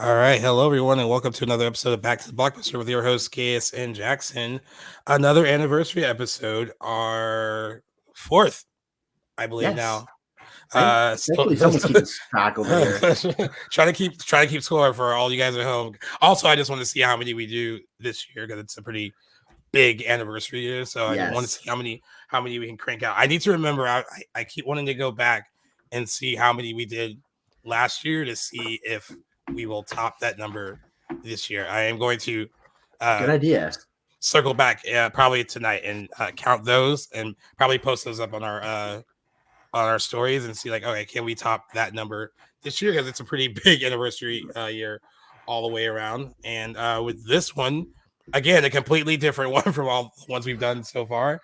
All right, hello everyone, and welcome to another episode of Back to the Blockbuster with your host Gaius and Jackson. Another anniversary episode, our fourth, I believe Yes. now. Thankfully, someone's keeping track over here. trying to keep score for all you guys at home. Also, I just want to see how many we do this year because it's a pretty big anniversary year. So I want to Yes. see how many we can crank out. I need to remember. I keep wanting to go back and see how many we did last year to see if we will top that number this year. I am going to Good idea. circle back probably tonight and count those and probably post those up on our stories and see like, okay, can we top that number this year? Because it's a pretty big anniversary year all the way around. And with this one, again, a completely different one from all the ones we've done so far.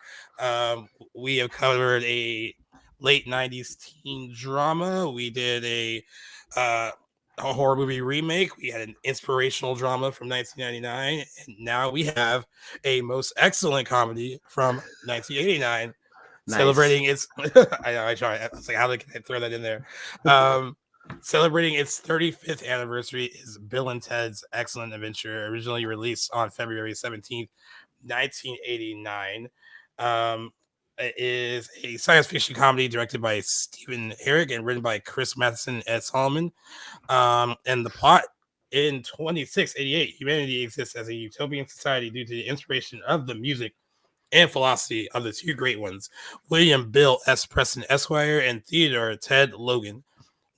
We have covered a late 90s teen drama. We did a horror movie remake. We had an inspirational drama from 1999. And now we have a most excellent comedy from 1989. Nice. Celebrating its I know I try. I was like, how can I throw that in there? Celebrating its 35th anniversary is Bill and Ted's Excellent Adventure, originally released on February 17th, 1989. It is a science fiction comedy directed by Stephen Herek and written by Chris Matheson and Ed Solomon. And the plot: in 2688, humanity exists as a utopian society due to the inspiration of the music and philosophy of the two great ones, William Bill S. Preston Esquire and Theodore Ted Logan.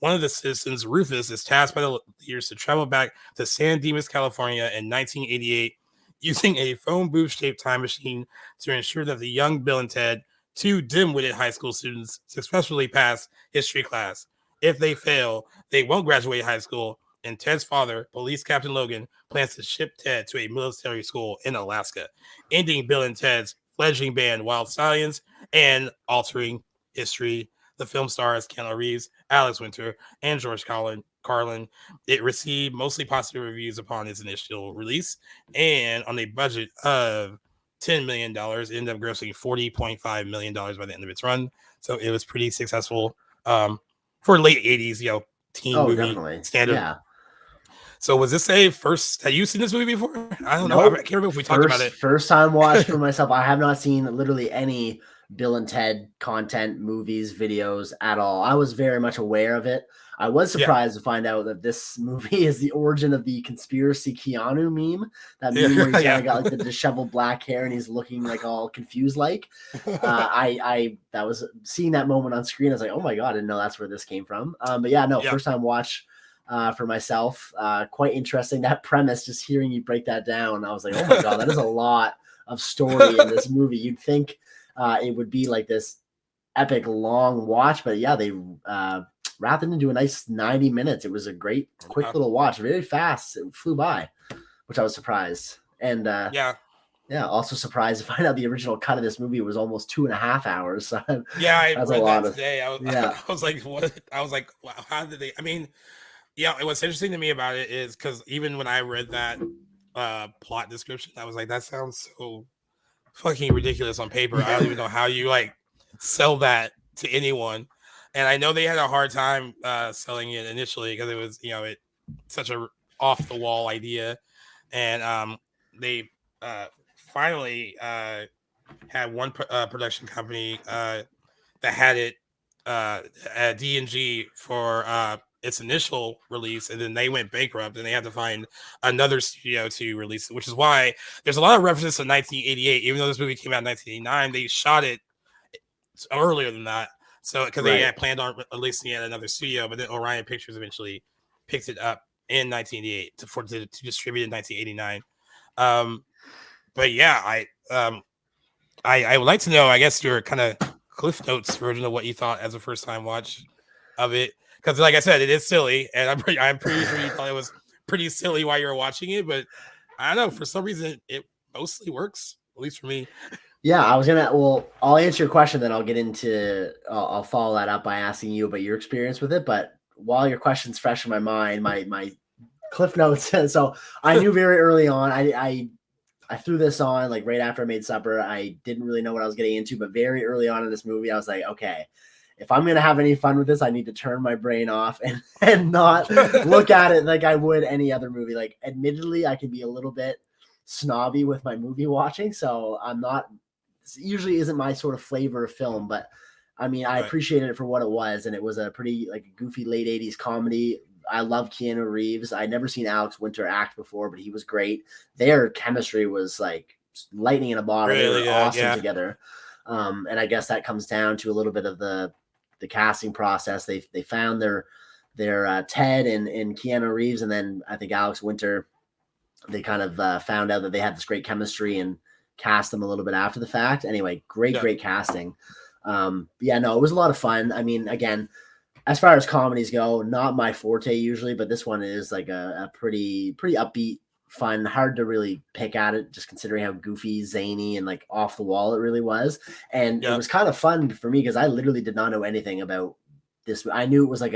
One of the citizens, Rufus, is tasked by the leaders to travel back to San Dimas, California in 1988 using a phone booth-shaped time machine to ensure that the young Bill and Ted, two dim-witted high school students, successfully pass history class. If they fail, they won't graduate high school, and Ted's father, Police Captain Logan, plans to ship Ted to a military school in Alaska, ending Bill and Ted's fledgling band Wild Stallions and altering history. The film stars Keanu Reeves, Alex Winter, and George Carlin. It received mostly positive reviews upon its initial release, and on a budget of $10 million, it ended up grossing $40.5 million by the end of its run. So it was pretty successful for late 80s, teen movie definitely. standard. Yeah. So was this a first? Have you seen this movie before? I don't know. I can't remember if we talked about it. First time watch for myself. I have not seen literally any Bill and Ted content, movies, videos at all. I was very much aware of it. I was surprised to find out that this movie is the origin of the conspiracy Keanu meme. That meme where he's kind of got like the disheveled black hair and he's looking like all confused. Like I that was seeing that moment on screen. I was like, oh my god, I didn't know that's where this came from. But yeah, no, first time watch. For myself, quite interesting. That premise, just hearing you break that down, I was like, oh my god, that is a lot of story in this movie. You'd think it would be like this epic long watch, but yeah, they wrapped it into a nice 90 minutes. It was a great, quick little watch, very fast. It flew by, which I was surprised. And also surprised to find out the original cut of this movie was almost 2.5 hours. So I read that today. I was like, what? I was like, wow, how did they? I mean. Yeah, what's interesting to me about it is because even when I read that plot description, I was like, that sounds so fucking ridiculous on paper. I don't even know how you like sell that to anyone. And I know they had a hard time selling it initially because it was, such a off the wall idea. And they finally had one production company that had it at D&G for its initial release, and then they went bankrupt and they had to find another studio to release it, which is why there's a lot of references to 1988. Even though this movie came out in 1989, they shot it earlier than that. So because they had planned on releasing it at another studio, but then Orion Pictures eventually picked it up in 1988 to distribute in 1989. But yeah, I would like to know, I guess, your kind of Cliff Notes version of what you thought as a first time watch of it. Because, like I said, it is silly, and I'm pretty sure you thought it was pretty silly while you were watching it. But I don't know, for some reason, it mostly works, at least for me. Yeah, I'll answer your question, then I'll get into, I'll follow that up by asking you about your experience with it. But while your question's fresh in my mind, my Cliff Notes. So I knew very early on, I threw this on like right after I made supper. I didn't really know what I was getting into, but very early on in this movie, I was like, okay, if I'm gonna have any fun with this, I need to turn my brain off and not look at it like I would any other movie. Like, admittedly, I can be a little bit snobby with my movie watching, so I'm not. Usually isn't my sort of flavor of film, but I mean, I appreciated it for what it was, and it was a pretty like goofy late '80s comedy. I love Keanu Reeves. I'd never seen Alex Winter act before, but he was great. Their chemistry was like lightning in a bottle. Really they were awesome together. And I guess that comes down to a little bit of the casting process. They found their Ted and Keanu Reeves, and then I think Alex Winter. They kind of found out that they had this great chemistry and cast them a little bit after the fact. Anyway, great casting. Yeah, no, it was a lot of fun. I mean, again, as far as comedies go, not my forte usually, but this one is like a pretty upbeat, fun, hard to really pick at it, just considering how goofy, zany, and like off the wall it really was. And it was kind of fun for me because I literally did not know anything about this. I knew it was like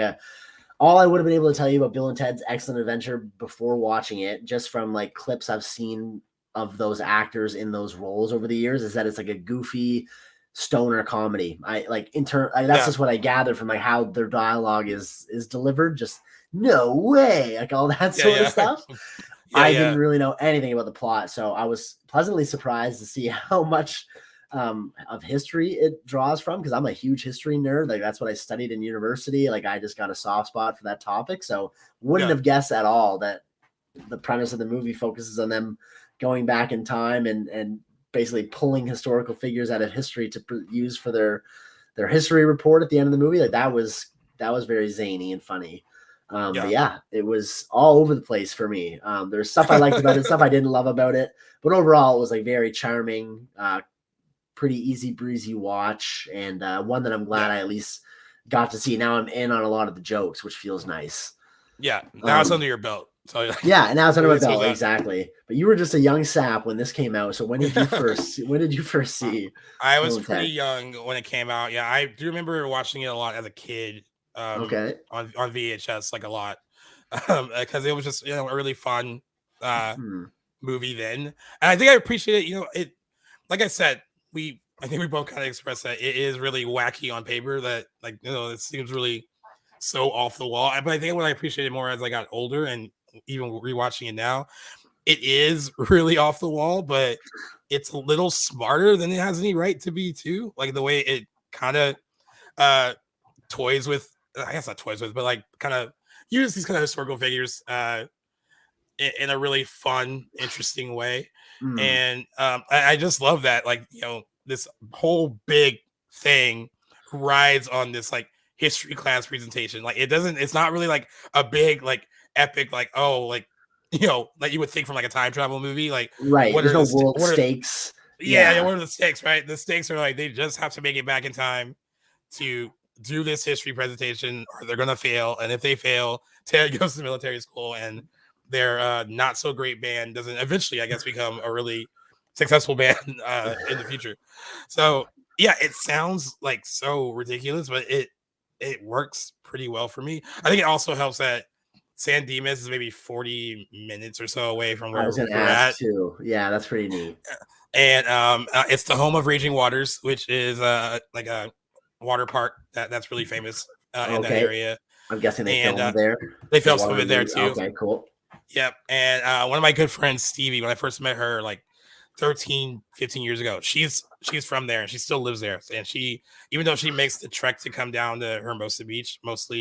all I would have been able to tell you about Bill and Ted's Excellent Adventure before watching it, just from like clips I've seen of those actors in those roles over the years, is that it's like a goofy stoner comedy. That's just what I gathered from like how their dialogue is delivered. Just no way, like all that sort of stuff. I didn't really know anything about the plot, so I was pleasantly surprised to see how much of history it draws from, because I'm a huge history nerd. Like, that's what I studied in university. Like, I just got a soft spot for that topic, so wouldn't have guessed at all that the premise of the movie focuses on them going back in time and basically pulling historical figures out of history to use for their history report at the end of the movie. Like, that was very zany and funny. But yeah, it was all over the place for me. There's stuff I liked about it, stuff I didn't love about it, but overall it was like very charming, pretty easy breezy watch, and one that I'm glad I at least got to see. Now I'm in on a lot of the jokes, which feels nice. Yeah, now it's under your belt. So yeah, and now it's under my belt, exactly. But you were just a young sap when this came out. So when did you first see? I was pretty young when it came out. Yeah, I do remember watching it a lot as a kid. On VHS, like a lot, because it was just a really fun movie then, and I think I appreciate it. It, like I said, I think we both kind of expressed that it is really wacky on paper. That it seems really so off the wall. But I think what I appreciated more as I got older and even rewatching it now, it is really off the wall, but it's a little smarter than it has any right to be too. Like the way it kind of toys with. I guess not toys with, but like kind of use these kind of historical figures in a really fun, interesting way. And I just love that, like, this whole big thing rides on this like history class presentation. Like, it's not really like a big, like epic, like, like you would think from like a time travel movie. Like, right. What there's no world stakes. What are the stakes, right? The stakes are like, they just have to make it back in time to do this history presentation, or they're gonna fail. And if they fail, Ted goes to military school, and their not so great band doesn't eventually, I guess, become a really successful band in the future. So yeah, it sounds like so ridiculous, but it works pretty well for me. I think it also helps that San Dimas is maybe 40 minutes or so away from where we're at too. Yeah, that's pretty neat. And it's the home of Raging Waters, which is like a water park that's really famous in that area. I'm guessing they filmed there. They filmed some of it there too. Okay, cool. Yep. And one of my good friends, Stevie, when I first met her like 13, 15 years ago, she's from there and she still lives there. And she, even though she makes the trek to come down to Hermosa Beach most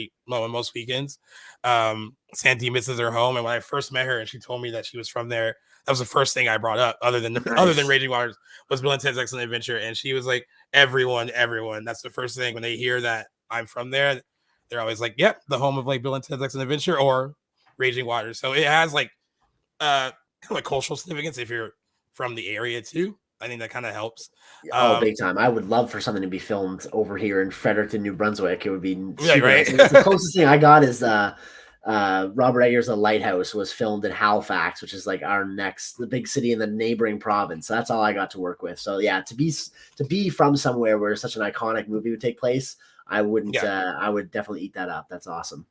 weekends, San Dimas is her home. And when I first met her and she told me that she was from there, that was the first thing I brought up, other than Raging Waters, was Bill and Ted's Excellent Adventure. And she was like, everyone. That's the first thing when they hear that I'm from there. They're always like, yep, the home of like Bill and Ted's Excellent Adventure or Raging Waters. So it has like kind of like cultural significance if you're from the area too. I think that kind of helps. Big time. I would love for something to be filmed over here in Fredericton, New Brunswick. It would be right. Nice. The closest thing I got is Robert Eggers' The Lighthouse was filmed in Halifax, which is like the big city in the neighboring province. So that's all I got to work with. So yeah, to be from somewhere where such an iconic movie would take place, I wouldn't. I would definitely eat that up. That's awesome.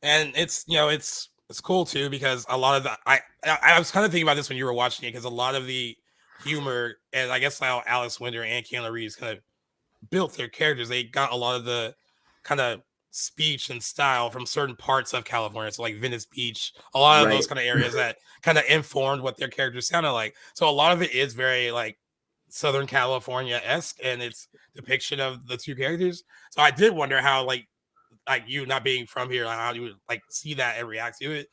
And it's it's cool too, because a lot of the I was kind of thinking about this when you were watching it, because a lot of the humor, and I guess how Alex Winter and Keanu Reeves kind of built their characters. They got a lot of the kind of speech and style from certain parts of California. So like Venice Beach, a lot of those Right. kind of areas that kind of informed what their characters sounded like. So a lot of it is very like Southern California-esque, and it's depiction of the two characters. So I did wonder how like you not being from here, how you would like see that and react to it.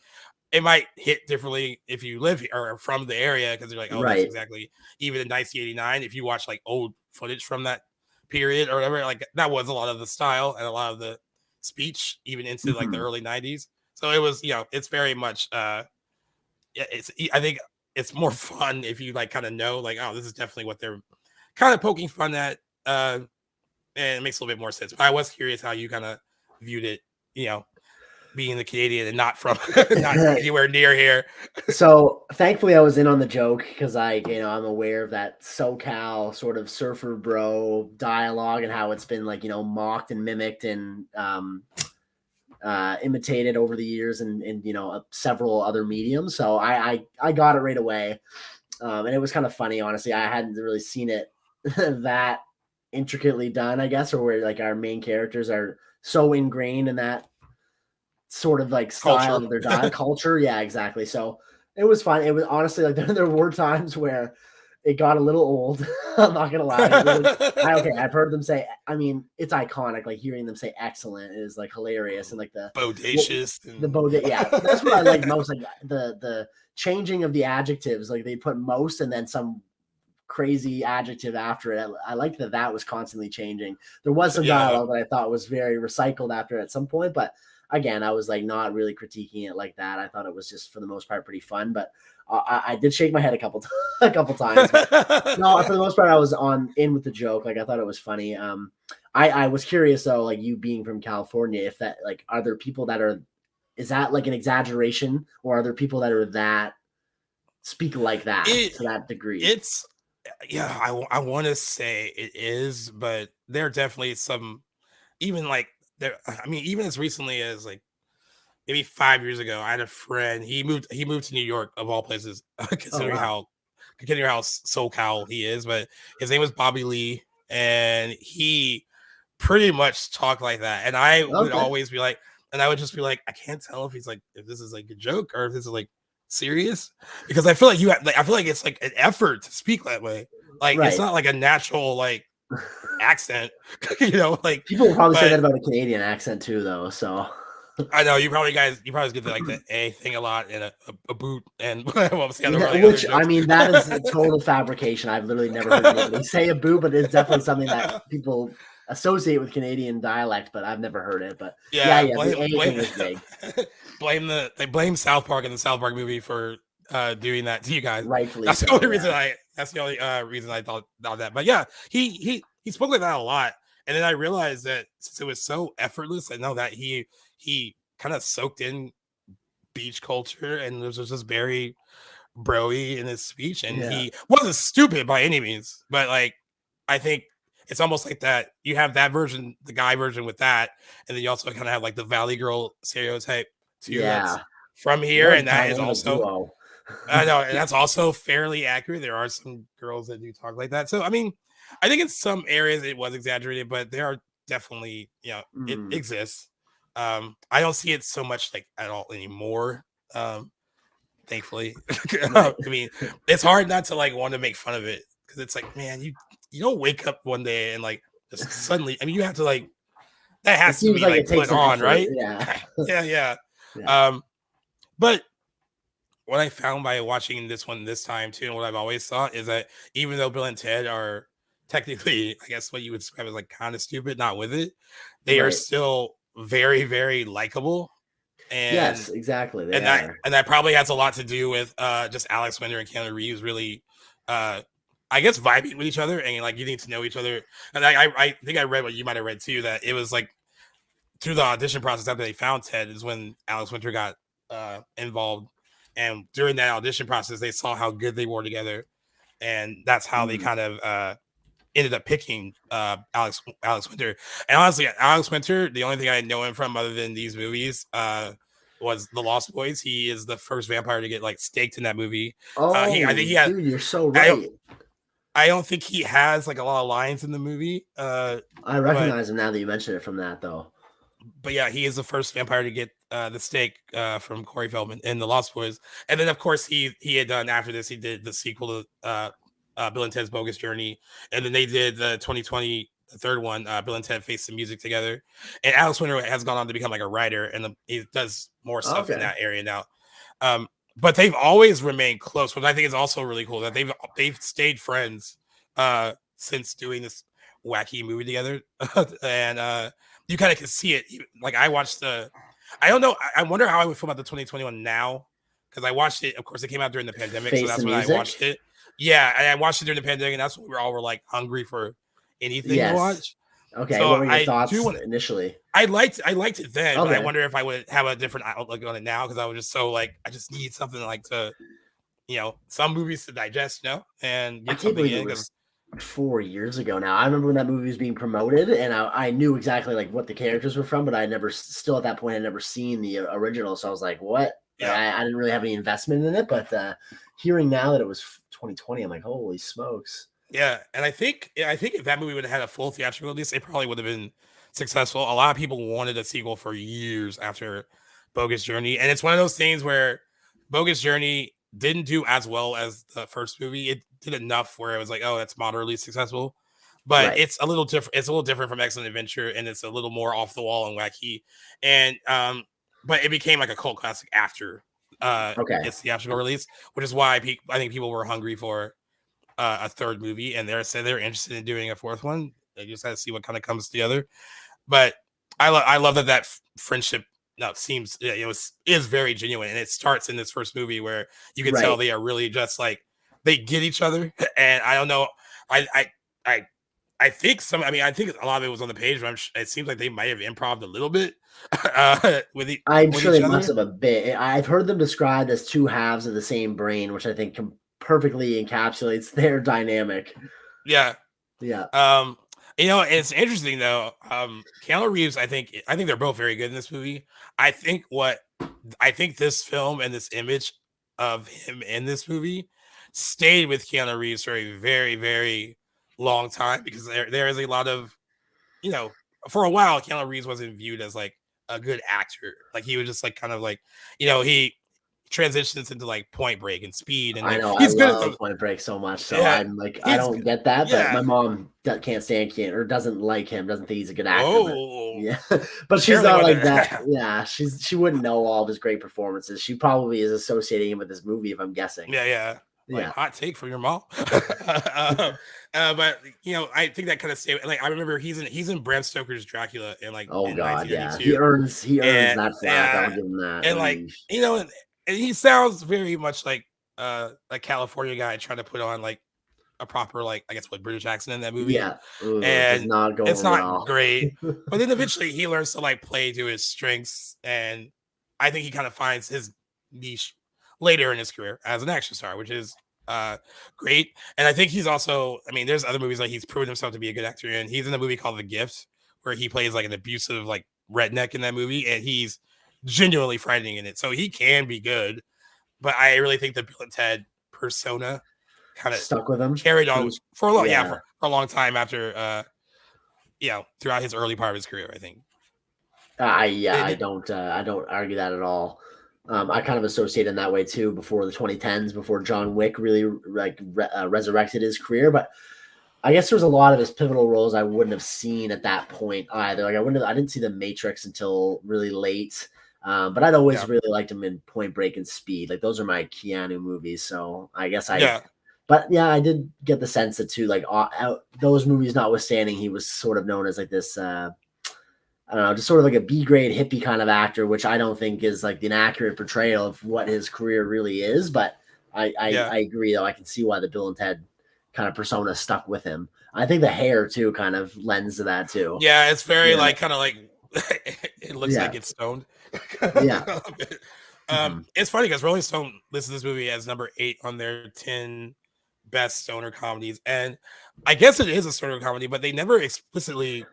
It might hit differently if you live here or from the area, because you're like, oh, that's Right. exactly, even in 1989, if you watch like old footage from that period or whatever, like that was a lot of the style and a lot of the speech, even into like the Mhm. early 90s. So it was, it's very much I think it's more fun if you like kind of know, like, oh, this is definitely what they're kind of poking fun at. And it makes a little bit more sense. But I was curious how you kind of viewed it, being the Canadian and not from not anywhere near here. So thankfully I was in on the joke because I'm aware of that SoCal sort of surfer bro dialogue and how it's been like, mocked and mimicked and imitated over the years and several other mediums. So I got it right away. And it was kind of funny, honestly. I hadn't really seen it that intricately done, I guess, or where like our main characters are so ingrained in that sort of like style Culture. of their diet culture. Yeah, exactly. So it was fun. It was honestly like there were times where it got a little old. I'm not gonna lie. Okay, I've heard them say. I mean, it's iconic. Like hearing them say "excellent" is like hilarious, and like Bodacious. yeah, that's what I like most. Like the changing of the adjectives. Like they put most and then some crazy adjective after it. I like that was constantly changing. There was some Yeah. dialogue that I thought was very recycled after at some point, but again, I was like not really critiquing it like that. I thought it was just for the most part pretty fun, but I did shake my head a couple times. But no, for the most part, I was in with the joke. Like I thought it was funny. I was curious though, like you being from California, if that like are there people is that like an exaggeration, or are there people that are that speak like that to that degree? It's I want to say it is, but there are definitely some, even like there. I mean, even as recently as like maybe 5 years ago, I had a friend. He moved to New York of all places, Oh wow. considering how SoCal he is. But his name was Bobby Lee, and he pretty much talked like that. And I would Okay. always be like, and I would just be like, I can't tell if this is like a joke or if this is like serious, because I feel like I feel like it's like an effort to speak that way. Like it's Right. not like a natural like accent, like. People will probably say that But about a Canadian accent too, though. So I know you probably get the, like the A thing a lot and a boot and what was the other yeah, one, like other which I jokes. mean, that is a total fabrication. I've literally never heard anybody say a boo, but it's definitely something that people associate with Canadian dialect, but I've never heard it. But yeah, Yeah, the A thing is big. they blame South Park in the South Park movie for doing that to you guys. Rightfully That's the so. only reason Yeah. I thought that. But yeah, he spoke like that a lot. And then I realized that since it was so effortless, I know that he kind of soaked in beach culture, and it was just very broy in his speech, and Yeah. he wasn't stupid by any means, but like I think it's almost like that you have that version, the guy version with that, and then you also kind of have like the Valley Girl stereotype too, that's Yeah. from here, What a and that is dynamic also, duo. I know, and that's also fairly accurate. There are some girls that do talk like that, so I mean, I think in some areas it was exaggerated, but there are definitely, it Mm, exists. I don't see it so much like at all anymore. Thankfully. I right. mean, it's hard not to like want to make fun of it, because it's like, man, you don't wake up one day and like just suddenly. I mean, you have to like, that It has to seems be like like it takes put some on, effort. right? Yeah. Yeah. Yeah. But what I found by watching this one this time too, and what I've always thought is that even though Bill and Ted are technically, I guess what you would describe as like kind of stupid, not with it, they are Right. still very, very likable. Yes, And exactly. They and that are. and that probably has a lot to do with just Alex Winter and Keanu Reeves really uh I guess vibing with each other and like getting to know each other. And I think I read what you might have read too, that it was like through the audition process after they found Ted is when Alex Winter got involved. And during that audition process, they saw how good they were together. And that's how they Mm. kind of ended up picking Alex Winter. And honestly, Alex Winter, the only thing I know him from other than these movies was The Lost Boys. He is the first vampire to get like staked in that movie. I think Oh, he had dude, you're so I right. I don't think he has like a lot of lines in the movie. I But recognize him now that you mentioned it from that, though. yeah, he is the first vampire to get the stake from Corey Feldman in The Lost Boys, and then of course he had done after this. He did the sequel to Bill and Ted's Bogus Journey, and then they did the 2020 the third one, Bill and Ted Face the Music Together. And Alex Winter has gone on to become like a writer, and he does more stuff in Okay. that area now. But they've always remained close, which I think is also really cool that they've stayed friends since doing this wacky movie together, and you kind of can see it. Like I watched I don't know. I wonder how I would feel about the 2021 now because I watched it. Of course, it came out during the pandemic, so Face the that's when I Music. watched it. Yeah, I watched it during the pandemic, and that's when we were like hungry for anything to Yes. watch. Okay. So What were your I do thoughts want. initially? I liked it then, but I Okay. wonder if I would have a different outlook on it now because I was just so like I just need something like to some movies to digest, and I get can't something believe it in was because 4 years ago now. I remember when that movie was being promoted, and I knew exactly like what the characters were from, but I never, still at that point, had never seen the original. So I was like, what? Like, yeah. I didn't really have any investment in it, but hearing now that it was 2020, I'm like, holy smokes. Yeah, and I think if that movie would have had a full theatrical release, it probably would have been successful. A lot of people wanted a sequel for years after Bogus Journey, and it's one of those things where Bogus Journey didn't do as well as the first movie. It did enough where it was like, oh, that's moderately successful, but Right. it's a little different. It's a little different from Excellent Adventure, and it's a little more off the wall and wacky. And but it became like a cult classic after Okay. its theatrical release, which is why I think people were hungry for a third movie, and they're interested in doing a fourth one. They just had to see what kind of comes together. But I love that friendship now seems is very genuine, and it starts in this first movie where you can tell Right. they are really just like they get each other. And I don't know, I I I I think I think a lot of it was on the page, but it seems like they might have improv a little bit I'm with sure each they must other. have a bit. I've heard them described as two halves of the same brain, which I think perfectly encapsulates their dynamic. Yeah. Yeah. Um, it's interesting though. Keanu Reeves, I think they're both very good in this movie. I think I think this film and this image of him in this movie stayed with Keanu Reeves for a very, very long time because there is a lot of, you know, for a while Keanu Reeves wasn't viewed as like a good actor. Like he was just like kind of like, he transitions into like Point Break and Speed, and I like know. I he's good at love them. Point Break so much. So Yeah, I'm like, I he's don't good. get that, but Yeah. my mom can't stand Keanu or doesn't like him, doesn't think he's a good actor. But Whoa. yeah, but she's Apparently not one like of that. Yeah, she wouldn't know all of his great performances. She probably is associating him with this movie, if I'm guessing. yeah. Like Yeah. hot take from your mom. But I think that kind of stayed. Like I remember he's in Bram Stoker's Dracula Oh in God, yeah. He 1992, earns and that flack. I'll yeah, give him that. and like and he sounds very much like a California guy trying to put on like a proper like I guess what British accent in that movie, Yeah. Ooh, it does and not go it's over not well. great. But then eventually he learns to like play to his strengths, and I think he kind of finds his niche later in his career as an action star, which is great. And I think he's also, I mean, there's other movies like he's proven himself to be a good actor in. He's in a movie called The Gift, where he plays like an abusive like redneck in that movie, and he's genuinely frightening in it. So he can be good, but I really think the Bill and Ted persona kind of Stuck with him. carried It on was, for a long, yeah, yeah. for a long time after, throughout his early part of his career. I think. I It, don't argue that at all. I kind of associate in that way too. Before the 2010s, before John Wick really like resurrected his career, but I guess there was a lot of his pivotal roles I wouldn't have seen at that point either. Like I didn't see the Matrix until really late. But I'd always yeah, really liked him in Point Break and Speed. Like those are my Keanu movies. So I guess yeah, but yeah, I did get the sense that too, like those movies notwithstanding, he was sort of known as like this, I don't know, just sort of like a B grade hippie kind of actor, which I don't think is like an accurate portrayal of what his career really is. But yeah, I agree though. I can see why the Bill and Ted kind of persona stuck with him. I think the hair too kind of lends to that too. yeah. It's very Yeah. like kind of like it looks like Yeah. it's stoned. Yeah. Mhm. It's funny because Rolling Stone listed this movie as number 8 on their 10 best stoner comedies, and I guess it is a stoner comedy, but they never explicitly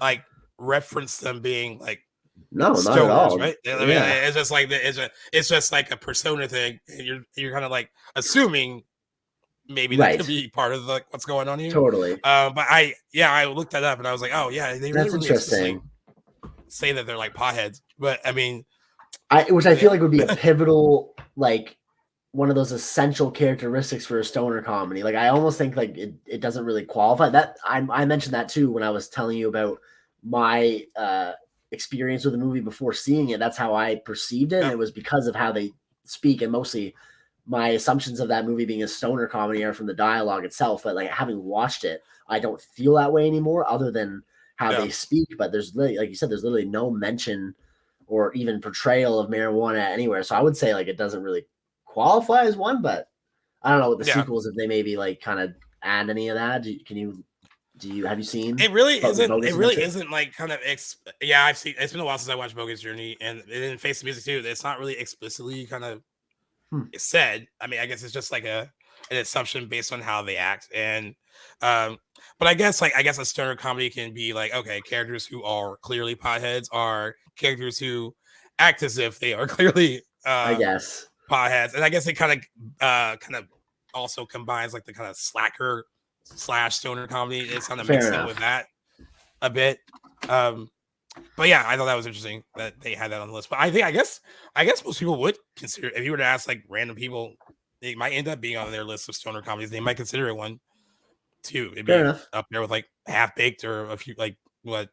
like reference them being like No, not at stoners, all. right? I mean, Yeah. it's just like it's just like a persona thing. And you're kind of like assuming maybe that could Right. be part of what's going on here. Totally. But I looked that up and I was like, oh yeah, they That's really explicitly interesting. say that they're like potheads. But I mean, Which I feel like would be a pivotal, like one of those essential characteristics for a stoner comedy. Like I almost think like it doesn't really qualify. That I mentioned that too when I was telling you about my experience with the movie before seeing it. That's how I perceived it, and yeah, it was because of how they speak, and mostly my assumptions of that movie being a stoner comedy are from the dialogue itself. But like having watched it, I don't feel that way anymore, other than how yeah, they speak. But there's literally, like you said, there's literally no mention or even portrayal of marijuana anywhere. So I would say like it doesn't really qualify as one, but I don't know with the yeah. sequels if they maybe like kind of add any of that. Have you seen It really isn't. It Bogus really Adventure? isn't like kind of. Yeah, I've seen. It's been a while since I watched Bogus Journey, and in Face the Music too. It's not really explicitly kind of Hmm. said. I mean, I guess it's just like an assumption based on how they act, and but I guess a stoner comedy can be like, okay, characters who are clearly potheads are characters who act as if they are clearly I guess. potheads, and I guess it kind of also combines like the kind of slacker / stoner comedy. It's kind of Fair mixed in with enough. that a bit. Um, but yeah, I thought that was interesting that they had that on the list. But I guess most people would consider, if you were to ask like random people, it might end up being on their list of stoner comedies. They might consider it one too. It'd Fair be enough. up there with like Half Baked or a few like what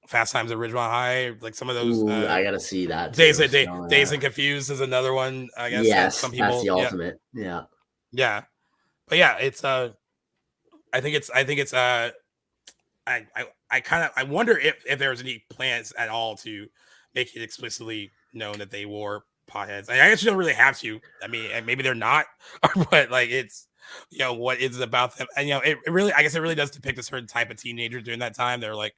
Fast Times at Ridgemont High, like some of those. Ooh, I gotta see that too. So Days and Confused is another one. I guess that yes, some that's people, the yeah, ultimate. Yeah. yeah, but yeah, it's I think it's I kind of I wonder if there was any plans at all to make it explicitly known that they wore potheads. I guess you don't really have to. I mean, and maybe they're not, but like it's what is it about them? And it really, I guess it really does depict a certain type of teenager during that time. They're like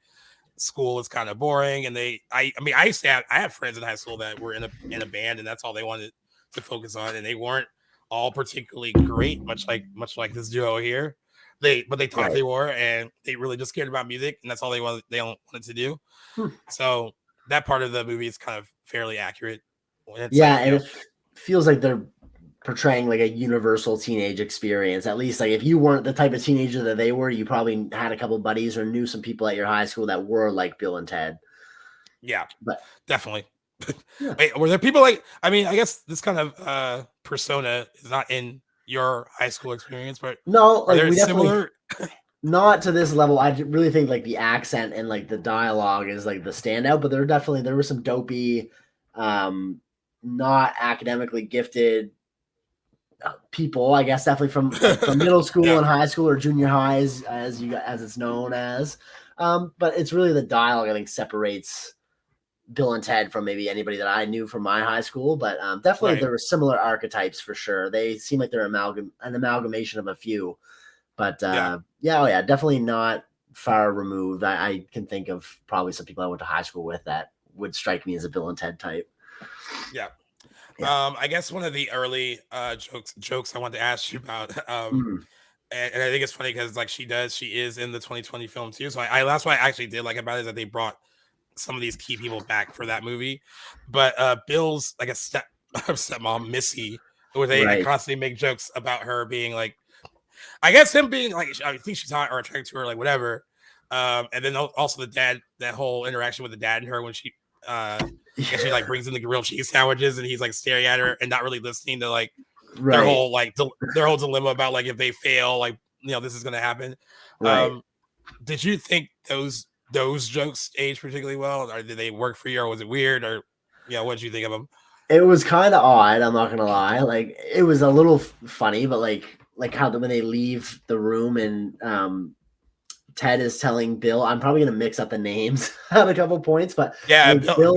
school is kind of boring, and I mean I used to I have friends in high school that were in a band, and that's all they wanted to focus on, and they weren't all particularly great, much like this duo here. They thought Right. they were, and they really just cared about music, and that's all they wanted to do. Hmm. So that part of the movie is kind of fairly accurate. It's Yeah, like and it feels like they're portraying like a universal teenage experience. At least like if you weren't the type of teenager that they were, you probably had a couple buddies or knew some people at your high school that were like Bill and Ted. yeah, But definitely. yeah. Wait, were there people like? I mean, I guess this kind of persona is not in your high school experience, but No, are like there we definitely similar? not to this level. I really think like the accent and like the dialogue is like the standout, but there were some dopey, um, not academically gifted people, I guess, definitely from middle school Yeah, and high school or junior highs, as it's known as. But it's really the dialogue I think separates Bill and Ted from maybe anybody that I knew from my high school. But definitely right. there were similar archetypes for sure. They seem like they're an amalgamation of a few. But Yeah, yeah, oh yeah, definitely not far removed. I can think of probably some people I went to high school with that would strike me as a Bill and Ted type. yeah. Yeah. I guess one of the early jokes I wanted to ask you about, Mm, and I think it's funny because like she is in the 2020 film too. So I that's why I actually did like about it is that they brought some of these key people back for that movie. But Bill's like a stepmom, Missy, where they right. constantly make jokes about her being like, I guess him being like, I think she's hot or attracted to her, like whatever. And then also the dad, that whole interaction with the dad and her when she like brings in the grilled cheese sandwiches and he's like staring at her and not really listening to like their Right. whole their whole dilemma about like if they fail, like this is gonna happen. Right. Um, did you think those jokes aged particularly well, or did they work for you, or was it weird, or what did you think of them? It was kind of odd. I'm not gonna lie. Like it was a little funny, but like how when they leave the room and Ted is telling Bill. I'm probably gonna mix up the names at a couple points, but I Yeah, think Bill.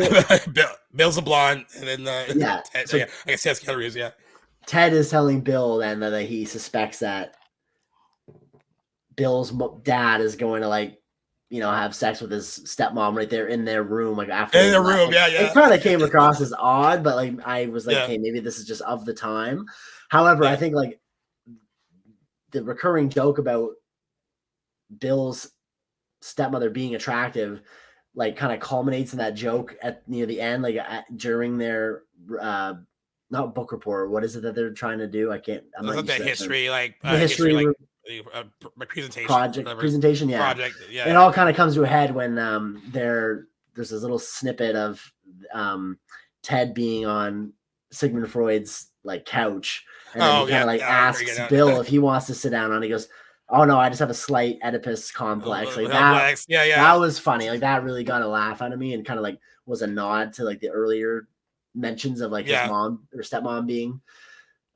Bill's a blonde, and then Yeah. Ted, So yeah, I guess Keanu Reeves, yeah, Ted is telling Bill then that he suspects that Bill's dad is going to have sex with his stepmom right there in their room, like after in they the left. room, Like, yeah, it yeah, kind of came across as odd, but like I was like, yeah, okay, maybe this is just of the time. However, I yeah, think like the recurring joke about Bill's stepmother being attractive, like kind of culminates in that joke at near the end, like during their uh not book report. What is it that they're trying to do? I'm not Like used the to that history, like the history like presentation, whatever presentation. Yeah, project. it Yeah, all kind of comes to a head when there's this little snippet of Ted being on Sigmund Freud's like couch, and then he kind of like asks Bill if he wants to sit down on. He goes, "Oh no, I just have a slight Oedipus complex." Like that. That was funny. Like that really got a laugh out of me, and kind of like was a nod to like the earlier mentions of like his mom or stepmom being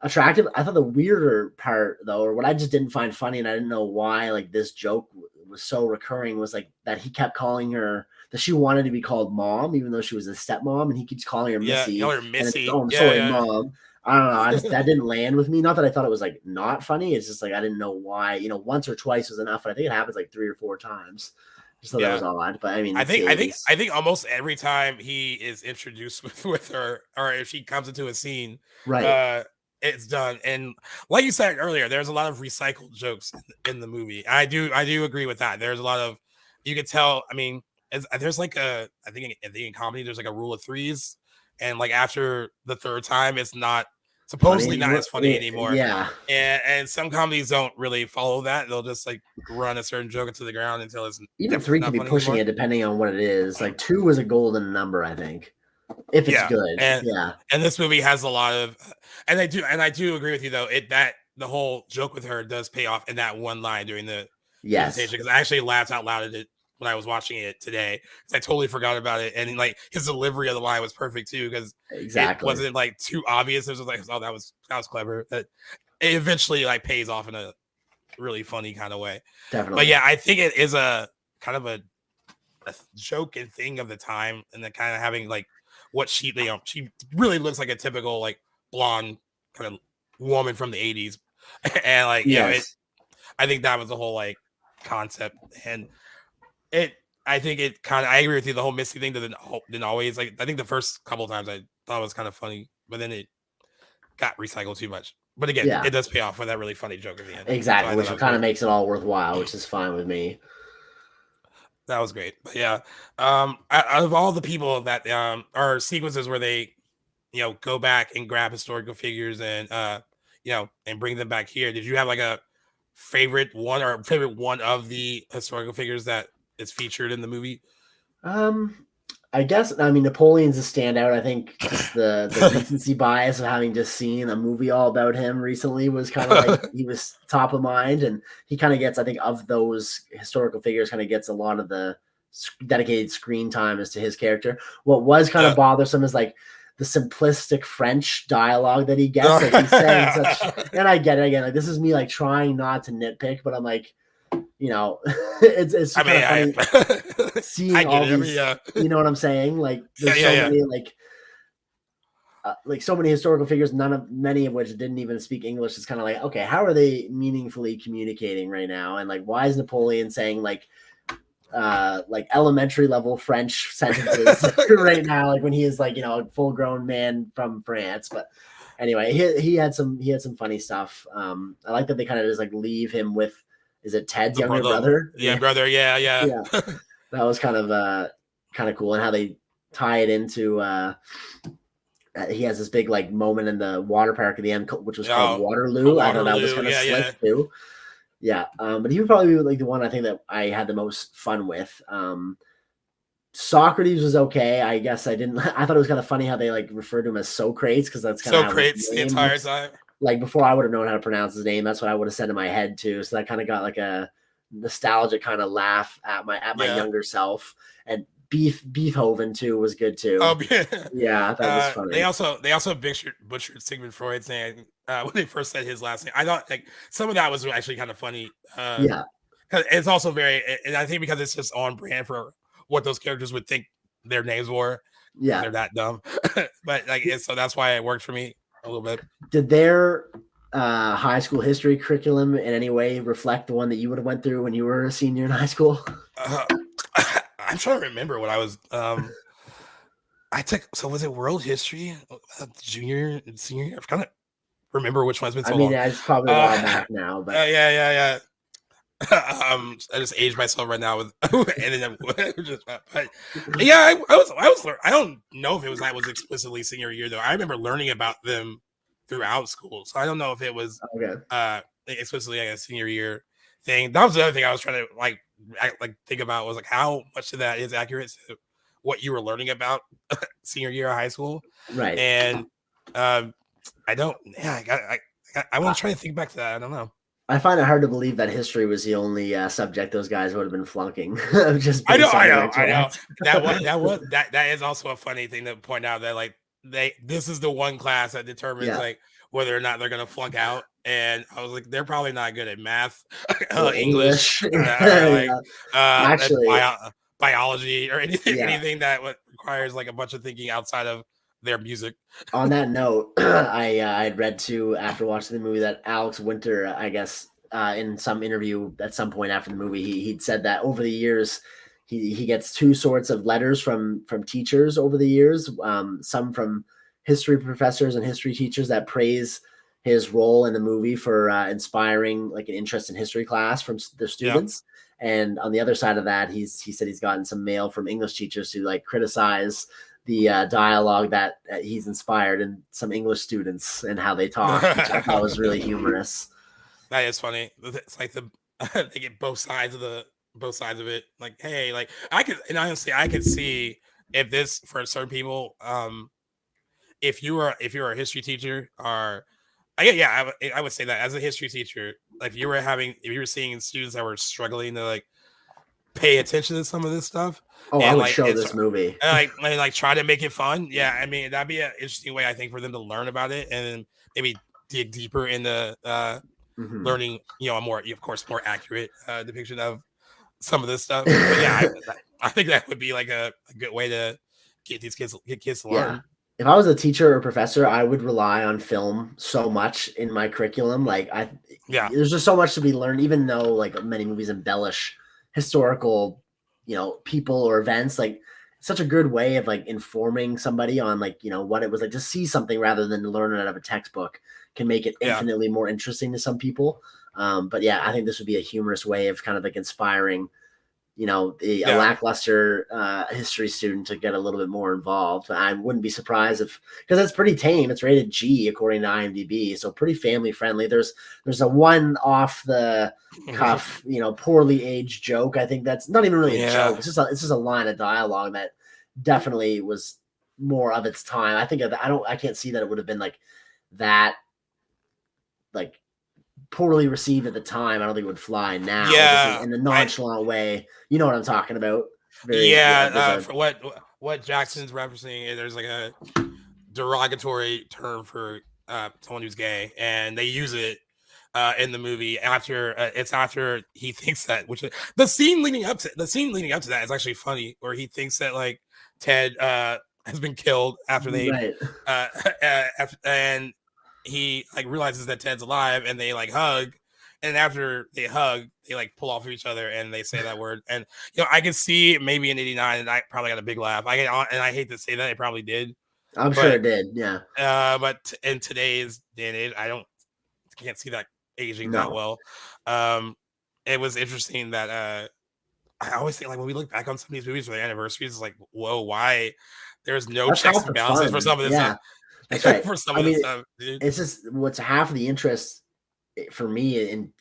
attractive. I thought the weirder part though, or what I just didn't find funny, and I didn't know why like this joke was so recurring, was like that he kept calling her, that she wanted to be called mom even though she was a stepmom, and he keeps calling her Missy. Call her Missy. And I'm sorry, mom. I don't know. That didn't land with me. Not that I thought it was like not funny. It's just like I didn't know why. Once or twice was enough. But I think it happens like 3 or 4 times. Just thought that was odd. But I mean, I think almost every time he is introduced with her, or if she comes into a scene, right. It's done. And like you said earlier, there's a lot of recycled jokes in the movie. I do agree with that. There's a lot of, you could tell. I mean, there's like I think in comedy there's like a rule of threes, and like after the third time, it's not supposedly not as funny anymore. Yeah. And some comedies don't really follow that. They'll just like run a certain joke into the ground until it's even 3 can be pushing anymore. It depending on what it is. Like 2 was a golden number, I think. If it's good. And this movie has a lot of, and I do agree with you though, that the whole joke with her does pay off in that one line during the presentation, because I actually laughed out loud at it when I was watching it today, because I totally forgot about it, and like his delivery of the line was perfect too, because it wasn't like too obvious. It was like, oh, that was clever. That it eventually like pays off in a really funny kind of way. Definitely. But yeah, I think it is a kind of a joke and thing of the time, and then kind of having like what she really looks like a typical like blonde kind of woman from the 80s, and like I think that was the whole like concept, and I think it kind of, I agree with you, the whole Missy thing didn't always, like, I think the first couple of times I thought it was kind of funny, but then it got recycled too much. But again, it does pay off with that really funny joke at the end. Exactly, so which kind of makes it all worthwhile, which is fine with me. That was great. But yeah, out of all the people that are sequences where they, go back and grab historical figures and and bring them back here, did you have like a favorite one of the historical figures that is featured in the movie? I guess, I mean, Napoleon's a standout. I think just the recency bias of having just seen a movie all about him recently was kind of like, he was top of mind, and he kind of gets, I think, of those historical figures, kind of gets a lot of the dedicated screen time as to his character. What was kind of bothersome is like the simplistic French dialogue that he gets. Like he's saying such, and I get it again. Like this is me like trying not to nitpick, but I'm like, it's kind of funny seeing all these, you know what I'm saying? Like there's many like so many historical figures, many of which didn't even speak English. It's kind of like, okay, how are they meaningfully communicating right now? And like, why is Napoleon saying like elementary level French sentences right now, like when he is like, a full grown man from France? But anyway, he had some funny stuff. I like that they kind of just like leave him with, is it Ted's younger brother? Yeah, brother. Yeah. That was kind of cool, and how they tie it into. He has this big like moment in the water park at the end, which was called Waterloo. I thought that was kind of slick too. Yeah, but he would probably be like the one I think that I had the most fun with. Socrates was okay. I guess I thought it was kind of funny how they like referred to him as Socrates, because that's kind of Socrates the entire time. Like before I would have known how to pronounce his name, that's what I would have said in my head too. So that kind of got like a nostalgic kind of laugh at my younger self. And Beethoven too was good too. Oh yeah, that was funny. They also butchered Sigmund Freud saying when they first said his last name. I thought like some of that was actually kind of funny. Because it's also very, and I think because it's just on brand for what those characters would think their names were. Yeah, they're that dumb. But like, so that's why it worked for me a little bit. Did their high school history curriculum in any way reflect the one that you would have went through when you were a senior in high school? I'm trying to remember what I was. I took. So was it world history, junior, senior year? I kind of remember which one's been so long. I mean, it's probably a while back now, but yeah. I just aged myself right now with and then but yeah, I don't know if I was explicitly senior year though. I remember learning about them throughout school, so I don't know if it was Okay. explicitly like a senior year thing. That was the other thing I was trying to think about was like how much of that is accurate to what you were learning about senior year of high school, Right. and I don't. Yeah, I want to try to think back to that. I don't know. I find it hard to believe that history was the only subject those guys would have been flunking, just I know, based on I their know, I know. intellect. That is also a funny thing to point out that like this is the one class that determines Yeah, like whether or not they're gonna flunk out. And I was like, they're probably not good at math, or English, English. or like Yeah. Actually, biology, or anything yeah. anything that requires like a bunch of thinking outside of their music. On that note, I had read too after watching the movie that Alex Winter, I guess, in some interview at some point after the movie, he'd said that over the years he gets two sorts of letters from teachers over the years. Some from history professors and history teachers that praise his role in the movie for inspiring like an interest in history class from their Yeah. students. And on the other side of that, he said he's gotten some mail from English teachers who like criticize the dialogue that he's inspired in some English students and how they talk, which I thought was really humorous. That is funny. It's like they get both sides of it. Like, hey, like honestly I could see if this for certain people, if you were a history teacher or I would say that as a history teacher, like if you were seeing students that were struggling to like pay attention to some of this stuff Oh, I and would like show this movie. try to make it fun. Yeah, I mean that'd be an interesting way I think for them to learn about it and maybe dig deeper into Mm-hmm. learning, a more, of course, more accurate depiction of some of this stuff. But yeah, I think that would be like a good way to get kids to Yeah. learn. If I was a teacher or professor, I would rely on film so much in my curriculum. Yeah, There's just so much to be learned, even though like many movies embellish historical, people or events. Like it's such a good way of like informing somebody on like, what it was like to see something rather than to learn it out of a textbook can make it yeah, infinitely more interesting to some people. But yeah, I think this would be a humorous way of kind of like inspiring a yeah, lackluster history student to get a little bit more involved. I wouldn't be surprised because it's pretty tame. It's rated G according to IMDb, so pretty family friendly. There's a one off the cuff, poorly aged joke. I think that's not even really a yeah, joke. It's just a line of dialogue that definitely was more of its time. I think I can't see that it would have been like that like poorly received at the time. I don't think it would fly now, just yeah. in a nonchalant way. You know what I'm talking about? Very Yeah. there's a For what Jackson's referencing, there's like a derogatory term for someone who's gay, and they use it in the movie after it's after he thinks that, which the scene leading up to that is actually funny, where he thinks that like Ted has been killed after they right. and he like realizes that Ted's alive, and they like hug, and after they hug they like pull off of each other and they say that word. And I can see maybe in '89 and I probably got a big laugh. And I hate to say that, it probably did, I'm sure but it did. Yeah. in today's day and age, can't see that aging that No. well. It was interesting that I always think like when we look back on some of these movies for their anniversaries, it's like, whoa, why there's no That's checks half and the balances for fun. some of this Yeah. That's right. for some I of this mean, stuff, dude. it's just what's half of the interest for me in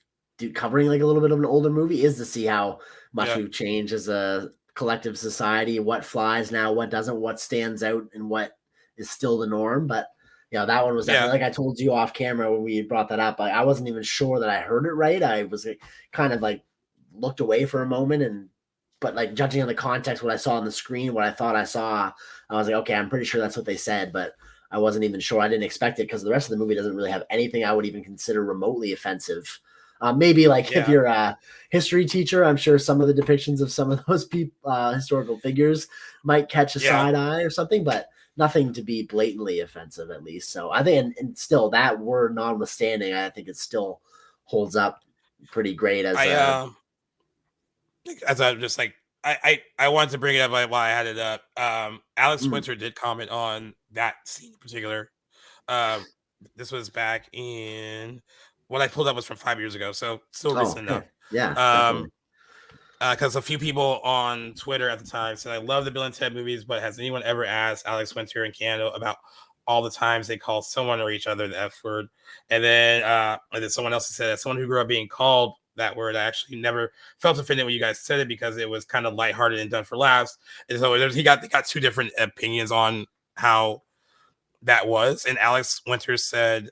covering like a little bit of an older movie is to see how much Yeah, we've changed as a collective society, what flies now, what doesn't, what stands out, and what is still the norm. But that one was yeah, definitely like I told you off camera when we brought that up. I wasn't even sure that I heard it right. I was like, kind of like looked away for a moment but like judging on the context, what I saw on the screen, what I thought I saw, I was like, okay, I'm pretty sure that's what they said, but I wasn't even sure. I didn't expect it because the rest of the movie doesn't really have anything I would even consider remotely offensive. Maybe like if yeah, you're a history teacher, I'm sure some of the depictions of some of those people, historical figures, might catch a yeah. side eye or something, but nothing to be blatantly offensive at least. So I think, and still that word notwithstanding, I think it still holds up pretty great as I a. as I just like I wanted to bring it up while I had it up. Alex Mm, Winter did comment on that scene in particular. Um, this was back in what I pulled up was from 5 years ago, so still Oh, recent enough. okay. Yeah, Um, definitely. because a few people on Twitter at the time said, "I love the Bill and Ted movies, but has anyone ever asked Alex Winter and Keanu about all the times they call someone or each other the F word?" And then someone else said, "As someone who grew up being called that word, I actually never felt offended when you guys said it because it was kind of lighthearted and done for laughs." And so they got two different opinions on how that was. And Alex Winters said,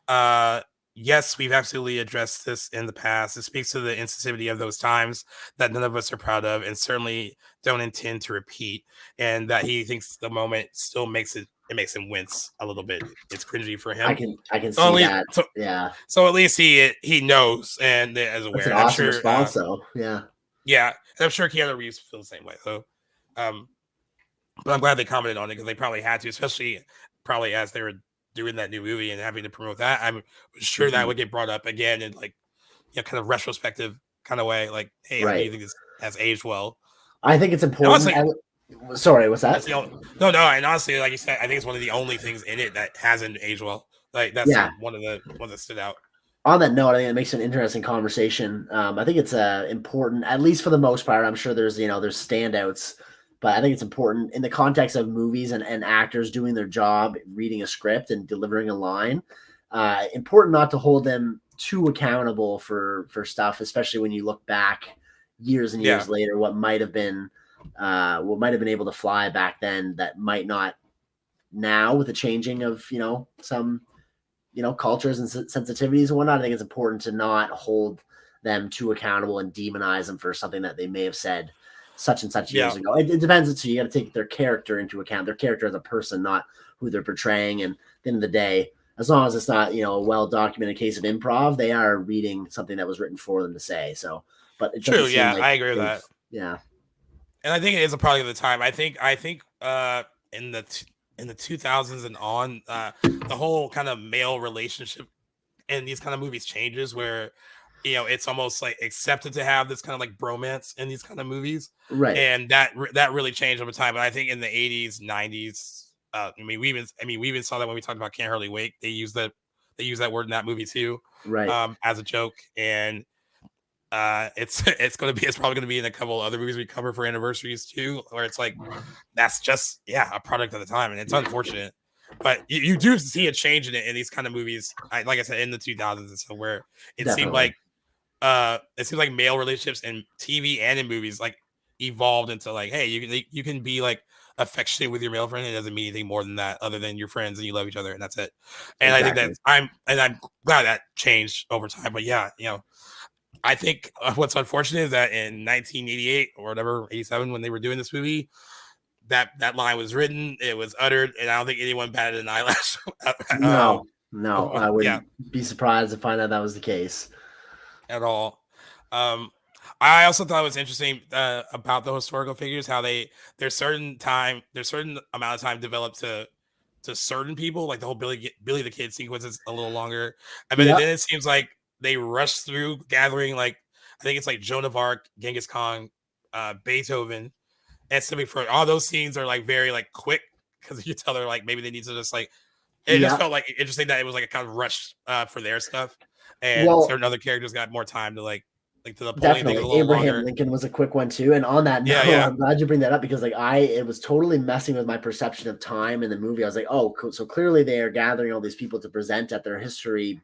uh, yes, we've absolutely addressed this in the past. It speaks to the insensitivity of those times that none of us are proud of and certainly don't intend to repeat. And that he thinks the moment still it makes him wince a little bit. It's cringy for him. I can So at see least that. so, Yeah. so at least he knows and is That's aware. an And I'm awesome sure response though. Yeah. yeah, and I'm sure Keanu Reeves feels the same way. So um but I'm glad they commented on it because they probably had to, especially probably as they were doing that new movie and having to promote that. I'm sure that Mhm. would get brought up again in like, kind of retrospective kind of way. Like, hey, how do Right. you think this has aged well? I think it's And important. honestly, Sorry, what's that's that? the only no, and honestly, like you said, I think it's one of the only things in it that hasn't aged well. Like that's Yeah. one of the ones that stood out. On that note, I think it makes an interesting conversation. I think it's important, at least for the most part. I'm sure there's standouts, but I think it's important in the context of movies and actors doing their job, reading a script and delivering a line. Important not to hold them too accountable for stuff, especially when you look back years and Yeah, years later, what might have been able to fly back then that might not now with the changing of some cultures and sensitivities and whatnot. I think it's important to not hold them too accountable and demonize them for something that they may have said such and such yeah, years ago. It depends. So you got to take their character into account, their character as a person, not who they're portraying. And at the end of the day, as long as it's not a well documented case of improv, they are reading something that was written for them to say. So, but it doesn't true. seem Yeah, like I agree with they've that. yeah. And I think it is a product of the time. I think in the 2000s and on, the whole kind of male relationship in these kind of movies changes where it's almost like accepted to have this kind of like bromance in these kind of movies, Right. and that really changed over time. But I think in the 80s, 90s, we even saw that when we talked about Can't Hardly Wait. They use that word in that movie too, Right. as a joke. And it's probably gonna be in a couple other movies we cover for anniversaries too, where it's like that's just a product of the time, and it's unfortunate. But you do see a change in it in these kind of movies. Like I said, in the 2000s and so where it seemed Definitely. like male relationships in TV and in movies like evolved into like, hey, you can be like affectionate with your male friend. It doesn't mean anything more than that, other than you're friends and you love each other, and that's it. And I think Exactly. that I'm glad that changed over time. But yeah, I think what's unfortunate is that in 1988 or whatever, 87, when they were doing this movie, that line was written, it was uttered, and I don't think anyone batted an eyelash. No, no, I Yeah, wouldn't be surprised to find out that was the case. at all. Um, I also thought it was interesting about the historical figures, how there's certain amount of time developed to certain people, like the whole Billy the Kid sequence is a little longer. I mean, and Yep. then it seems like they rush through gathering like I think it's like Joan of Arc, Genghis Khan, Beethoven, and Symphony for all those scenes are like very like quick because you tell they're like maybe they need to just like it just Yeah. felt like interesting that it was like a kind of rush for their stuff, and Well, certain other characters got more time to like the Napoleon thing is definitely. a little Abraham longer. Lincoln was a quick one too. And on that Yeah, note, yeah, I'm glad you bring that up because it was totally messing with my perception of time in the movie. I was like, oh, cool. So clearly they are gathering all these people to present at their history,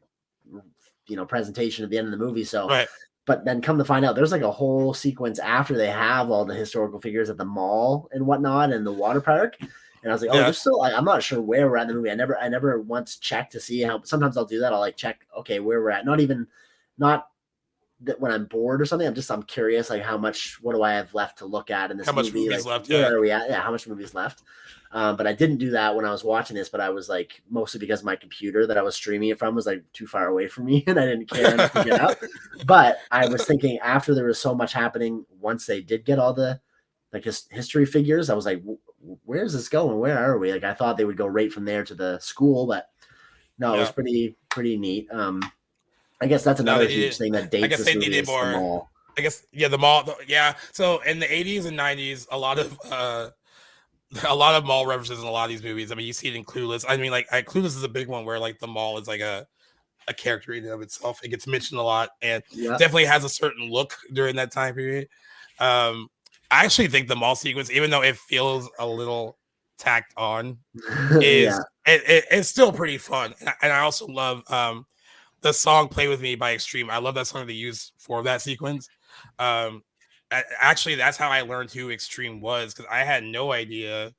presentation at the end of the movie. So, right, but then come to find out, there's like a whole sequence after they have all the historical figures at the mall and whatnot and the water park. And I was like, oh, yeah, there's still. I'm not sure where we're at in the movie. I never once checked to see how. Sometimes I'll do that. I'll like check, okay, where we're at. Not that when I'm bored or something. I'm curious, like what do I have left to look at in how this much movie? movies Like, left? where Yeah, are we at? Yeah, how much movie's left? But I didn't do that when I was watching this. But I was like, mostly because my computer that I was streaming it from was like too far away from me, and I didn't care enough to get out. But I was thinking after there was so much happening, once they did get all the like history figures, I was like, where's this going? Where are we? Like, I thought they would go right from there to the school, but no, it was yeah. pretty neat. I guess that's No, another they huge needed. thing that I dates guess this they movie needed is the more. mall. I guess yeah, the mall. Yeah, so in the 80s and 90s, a lot of mall references in a lot of these movies. I mean, you see it in Clueless. I mean, like Clueless is a big one where like the mall is like a character in and of itself. It gets mentioned a lot and Yeah. definitely has a certain look during that time period. I actually think the mall sequence, even though it feels a little tacked on, Yeah. it's still pretty fun. And I also love the song "Play With Me" by Extreme. I love that song they use for that sequence. Actually, that's how I learned who Extreme was, because I had no idea.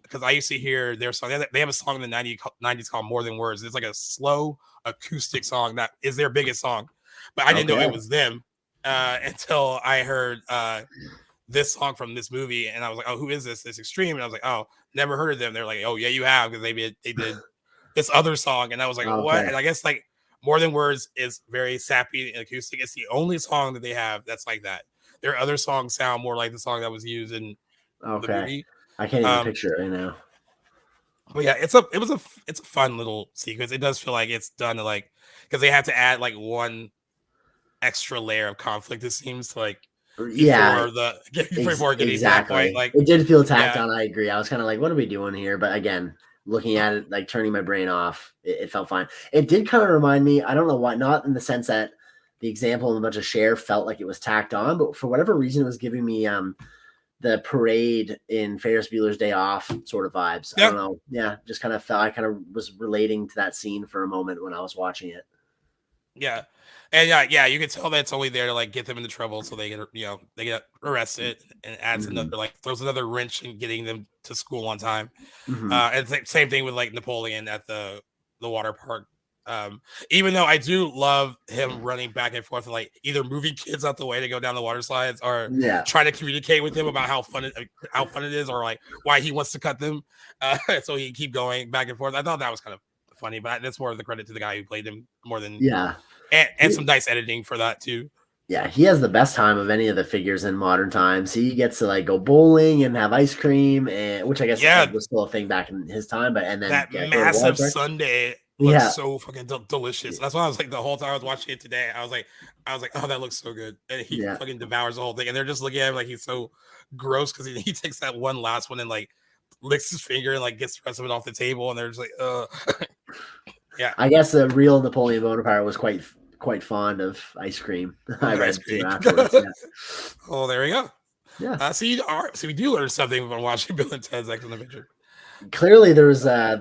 Because I used to hear their song. They have a song in the 90s called "More Than Words." It's like a slow acoustic song that is their biggest song, but I didn't know it was them until I heard this song from this movie, and I was like, "Oh, who is this? This Extreme?" And I was like, "Oh, never heard of them." They're like, "Oh, yeah, you have, because they did this other song," and I was like, "What?" And I guess like "More Than Words" is very sappy and acoustic. It's the only song that they have that's like that. Their other songs sound more like the song that was used in the movie. I can't even picture it right now. But yeah, it's a fun little sequence. It does feel like it's done to like, because they have to add like one extra layer of conflict, it seems, to like before getting to that point. Like, it did feel tacked on. I agree. I was kind of like, what are we doing here? But again, looking at it, like turning my brain off, it felt fine. It did kind of remind me, I don't know why, not in the sense that the example of a bunch of Cher felt like it was tacked on, but for whatever reason, it was giving me the parade in Ferris Bueller's Day Off sort of vibes. I don't know. Yeah, just kind of felt, I kind of was relating to that scene for a moment when I was watching it. Yeah. And yeah, you can tell that it's only there to like get them into trouble, so they get arrested, and adds another, like, throws another wrench in getting them to school on time. And same thing with like Napoleon at the water park. Even though I do love him running back and forth and like either moving kids out the way to go down the water slides, or trying to communicate with him about how fun it is, or like why he wants to cut them, so he keep going back and forth. I thought that was kind of funny, but that's more of the credit to the guy who played him more than and some nice editing for that too. Yeah, he has the best time of any of the figures in modern times. He gets to like go bowling and have ice cream, and which I guess was still a thing back in his time. But and then that massive sundae looks so fucking delicious. That's why I was like, the whole time I was watching it today, I was like, oh, that looks so good. And he fucking devours the whole thing, and they're just looking at him like he's so gross, because he takes that one last one and like licks his finger and like gets the rest of it off the table, and they're just like, yeah. I guess the real Napoleon Bonaparte was quite fond of ice cream. I read too afterwards. Oh, there we go. Yeah. So we do learn something from watching Bill and Ted's Excellent Adventure. Clearly, there was I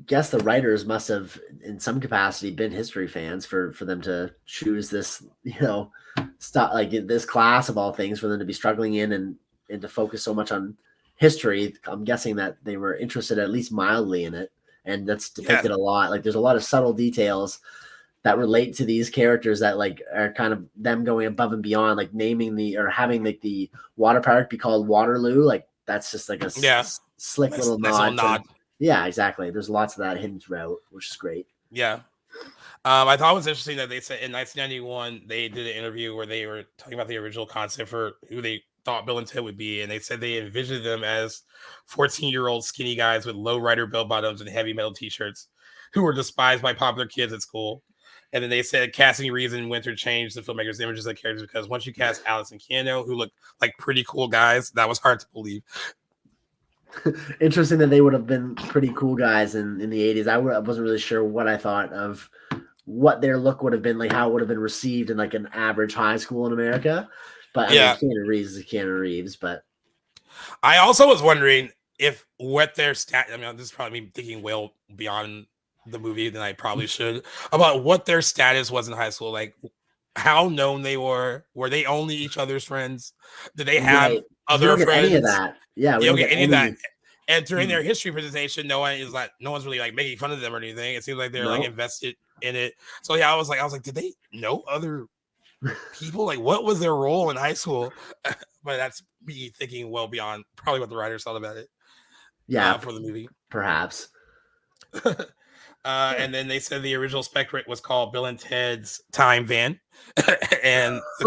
guess the writers must have, in some capacity, been history fans for them to choose this, like this class of all things, for them to be struggling in and to focus so much on history. I'm guessing that they were interested at least mildly in it, and that's depicted a lot. Like, there's a lot of subtle details that relate to these characters that like are kind of them going above and beyond, like naming or having like the water park be called Waterloo. Like, that's just like a slick little nod. Yeah, exactly. There's lots of that hidden throughout, which is great. Yeah. I thought it was interesting that they said in 1991 they did an interview where they were talking about the original concept for who they thought Bill and Ted would be, and they said they envisioned them as 14-year-old skinny guys with low rider bell bottoms and heavy metal t-shirts who were despised by popular kids at school. And then they said casting Reeves and Winter changed the filmmakers' images of characters, because once you cast Alex and Keanu, who looked like pretty cool guys, that was hard to believe. Interesting that they would have been pretty cool guys in the 80s. I wasn't really sure what I thought of what their look would have been, like how it would have been received in like an average high school in America. But I mean, Keanu Reeves is Keanu Reeves. But I also was wondering if what their stat. I mean, this is probably me thinking well beyond the movie than I probably should, about what their status was in high school. Like, how known they were. Were they only each other's friends? Did they have other friends? Any of that? Yeah, we don't get any of that. And during their history presentation, no one's really like making fun of them or anything. It seems like they're like invested in it. So yeah, I was like, did they know other people? Like, what was their role in high school? But that's me thinking well beyond probably what the writers thought about it. Yeah, for the movie, perhaps. And then they said the original spec was called Bill and Ted's Time Van, and the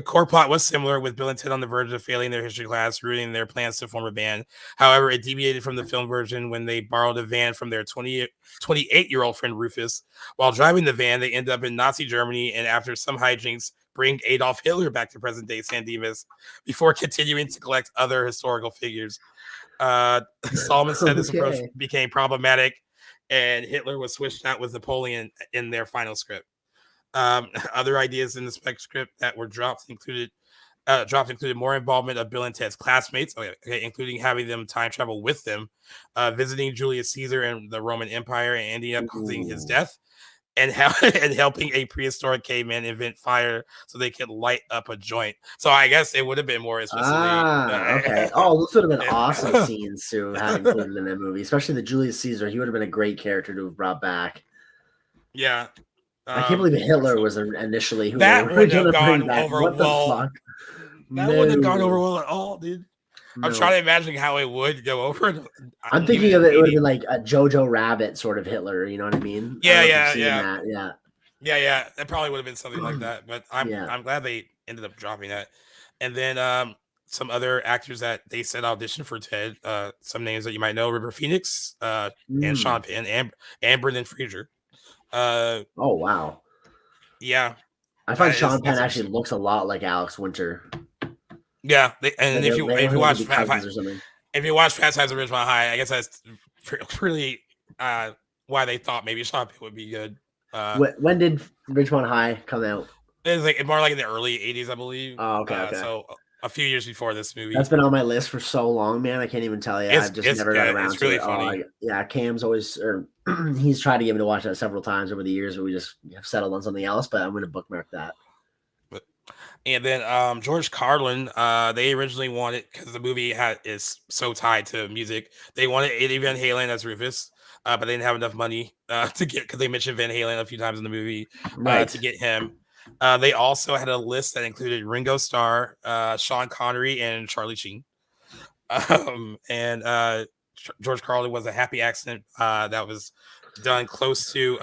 core plot was similar, with Bill and Ted on the verge of failing their history class, ruining their plans to form a band. However, it deviated from the film version when they borrowed a van from their 28-year-old friend Rufus. While driving the van, they end up in Nazi Germany, and after some hijinks, bring Adolf Hitler back to present-day San Dimas before continuing to collect other historical figures. Solomon said this approach became problematic, and Hitler was switched out with Napoleon in their final script. Other ideas in the spec script that were dropped included more involvement of Bill and Ted's classmates, including having them time travel with them, visiting Julius Caesar and the Roman Empire, and ending up causing his death, and helping a prehistoric caveman invent fire so they could light up a joint. So I guess it would have been more explicitly. Okay. Oh, those would have been awesome scenes to have included in that movie, especially the Julius Caesar. He would have been a great character to have brought back. Yeah. I can't believe Hitler was initially who that they were would going have to bring gone back. over What well. the fuck? That wouldn't have gone over well at all, dude. No. I'm trying to imagine how it would go over. I'm thinking of it would have been like a Jojo Rabbit sort of Hitler. You know what I mean? Yeah. That probably would have been something like that. But I'm glad they ended up dropping that. And then some other actors that they said audition for Ted. Some names that you might know: River Phoenix, and Sean Penn, and Brendan Fraser. Oh wow! Yeah, I find Sean Penn actually looks a lot like Alex Winter. Yeah, if you watch Fast Times at Ridgemont High, I guess that's really why they thought maybe Sean Penn would be good. When did Ridgemont High come out? It was like more like in the early '80s, I believe. Oh, okay. So a few years before this movie. That's been on my list for so long, man. I can't even tell you. I've just never got around to it. It's really funny. Cam's always, he's tried to get me to watch that several times over the years, but we just have settled on something else. But I'm going to bookmark that. And then George Carlin, they originally wanted, because the movie is so tied to music, they wanted Eddie Van Halen as Rufus, but they didn't have enough money to get, because they mentioned Van Halen a few times in the movie, to get him. They also had a list that included Ringo Starr, Sean Connery, and Charlie Sheen. George Carlin was a happy accident that was done close to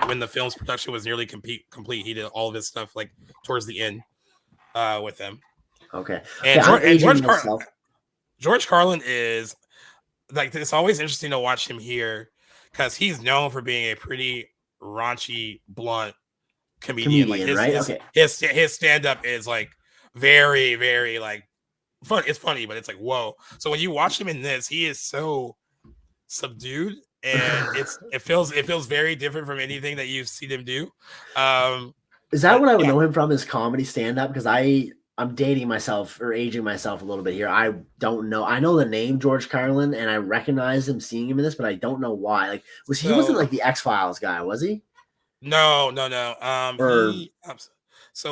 when the film's production was nearly complete. He did all of his stuff like towards the end with them. Okay. And George Carlin is like, it's always interesting to watch him here because he's known for being a pretty raunchy, blunt comedian. Like his stand-up is like very, very like fun. It's funny, but it's like, whoa. So when you watch him in this, he is so subdued, and it feels very different from anything that you've seen him do. Is that what I would know him from, his comedy stand-up? Because I'm dating myself or aging myself a little bit here. I don't know. I know the name George Carlin, and I recognize him seeing him in this, but I don't know why. Like, he wasn't like the X-Files guy, was he? No.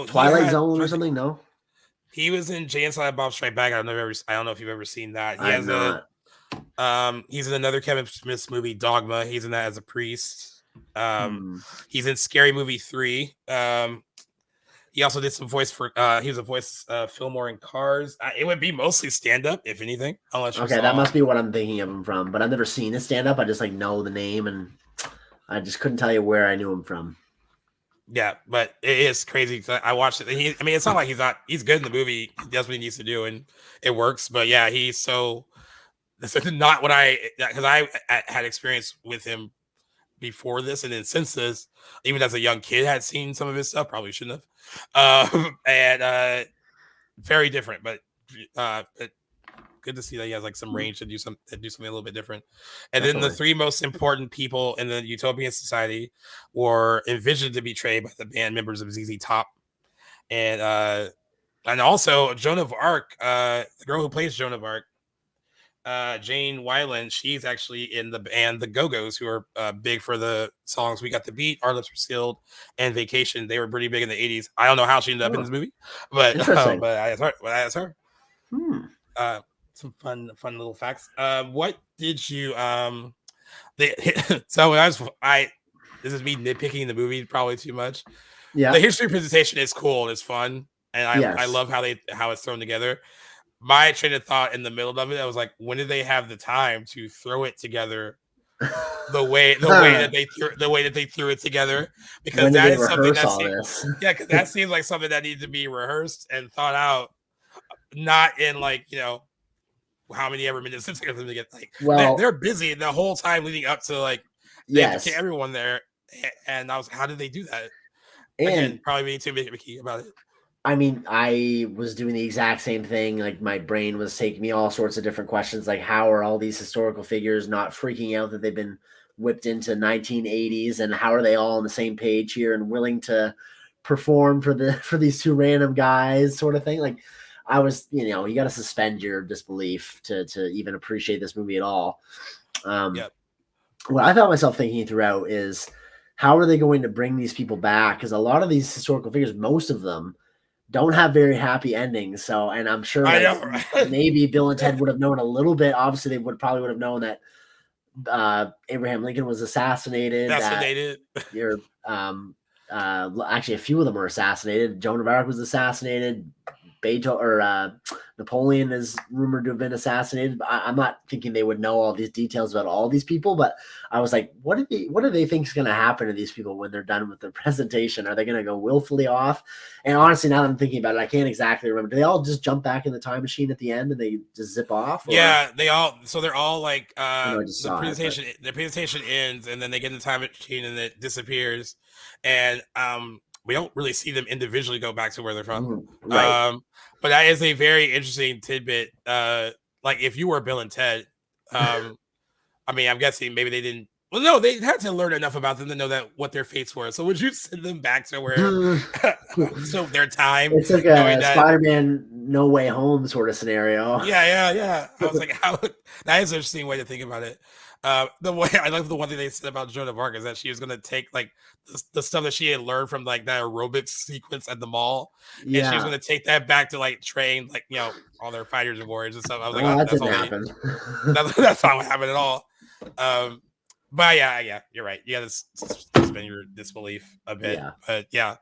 Twilight Zone or something? No. He was in Jay and Silent Bob Strike Back. I don't know if you've ever seen that. He's in another Kevin Smith movie, Dogma. He's in that as a priest. He's in Scary Movie 3. He also did some voice for. He was a voice Fillmore in Cars. It would be mostly stand up, if anything. That must be what I'm thinking of him from. But I've never seen his stand up. I just know the name, and I just couldn't tell you where I knew him from. Yeah, but it is crazy. I watched it. It's not like he's good in the movie. He does what he needs to do, and it works. But yeah, he's so. This is not what because I had experience with him before this, and then since this, even as a young kid, had seen some of his stuff. Probably shouldn't have. And very different, but good to see that he has like some range to do something a little bit different. And Definitely. Then the three most important people in the Utopian Society were envisioned to be portrayed by the band members of ZZ Top, and also Joan of Arc, the girl who plays Joan of Arc, Jane Wyland. She's actually in the band The Go-Go's, who are big for the songs "We Got the Beat," "Our Lips Were Sealed," and "Vacation." They were pretty big in the '80s. I don't know how she ended up in this movie, but I asked her. Some fun little facts. What did you this is me nitpicking the movie probably too much. Yeah, the history presentation is cool and it's fun, and I love how it's thrown together. My train of thought in the middle of it, I was like, when did they have the time to throw it together the way that they threw it together? Because that is something because that seems like something that needs to be rehearsed and thought out, not in how many ever minutes it took them to get they're busy the whole time leading up to they have to get everyone there, and I was like, how did they do that? And again, probably being too picky about it. I mean, I was doing the exact same thing. Like, my brain was taking me all sorts of different questions, like how are all these historical figures not freaking out that they've been whipped into 1980s, and how are they all on the same page here and willing to perform for these two random guys, sort of thing. Like, I was, you got to suspend your disbelief to even appreciate this movie at all. What I found myself thinking throughout is, how are they going to bring these people back? Because a lot of these historical figures, most of them, don't have very happy endings. So, and I'm sure maybe Bill and Ted would have known a little bit. Obviously, they probably would have known that Abraham Lincoln was assassinated. Actually, a few of them were assassinated. Joan of Arc was assassinated. Napoleon is rumored to have been assassinated. I'm not thinking they would know all these details about all these people, but I was like, what do they think is going to happen to these people when they're done with their presentation? Are they going to go willfully off? And honestly, now that I'm thinking about it, I can't exactly remember. Do they all just jump back in the time machine at the end and they just zip off? Or? Yeah, they're all like the presentation ends, and then they get in the time machine and it disappears, and we don't really see them individually go back to where they're from. Right. But that is a very interesting tidbit. Like, if you were Bill and Ted, I mean, I'm guessing maybe they didn't. Well, no, they had to learn enough about them to know what their fates were. So would you send them back to where so their time? It's like a Spider-Man No Way Home sort of scenario. Yeah. I was like, that is an interesting way to think about it. The way I like the one thing they said about Joan of Arc is that she was going to take like the stuff that she had learned from like that aerobics sequence at the mall, and she was going to take that back to like train like all their fighters and warriors and stuff. I was like, that didn't happen. That's not what happened at all. But yeah, you're right. You got to suspend your disbelief a bit. Yeah.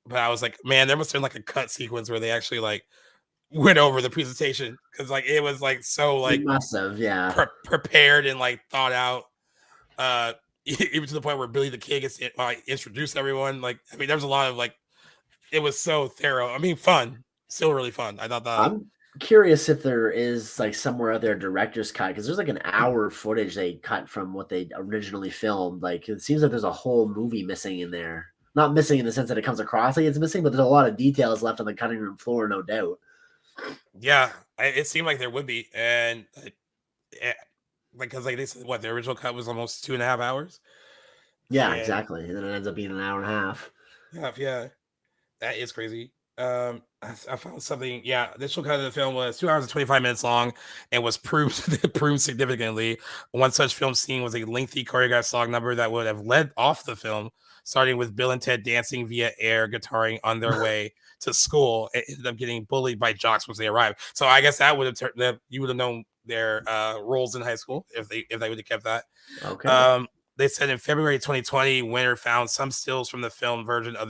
But I was like, man, there must have been like a cut sequence where they actually like went over the presentation, because like it was like so like it must have prepared and like thought out, even to the point where Billy the Kid gets introduced everyone. Like, I mean, there was a lot of like, it was so thorough. I mean, fun, still really fun. I thought that. I'm curious if there is like somewhere out there director's cut, because there's like an hour footage they cut from what they originally filmed. Like, it seems like there's a whole movie missing in there. Not missing in the sense that it comes across like it's missing, but there's a lot of details left on the cutting room floor, no doubt. Yeah, it seemed like there would be, and because like they said, the original cut was almost 2.5 hours. Yeah, exactly, and then it ends up being an hour and a half. Yeah, that is crazy. I found something. Yeah, the initial cut of the film was 2 hours and 25 minutes long, and was proved significantly. One such film scene was a lengthy choreographed song number that would have led off the film, starting with Bill and Ted dancing via air guitaring on their way to school. It ended up getting bullied by jocks once they arrived. So I guess that would have you would have known their roles in high school if they would have kept that. Okay. They said in February 2020, Winter found some stills from the film version of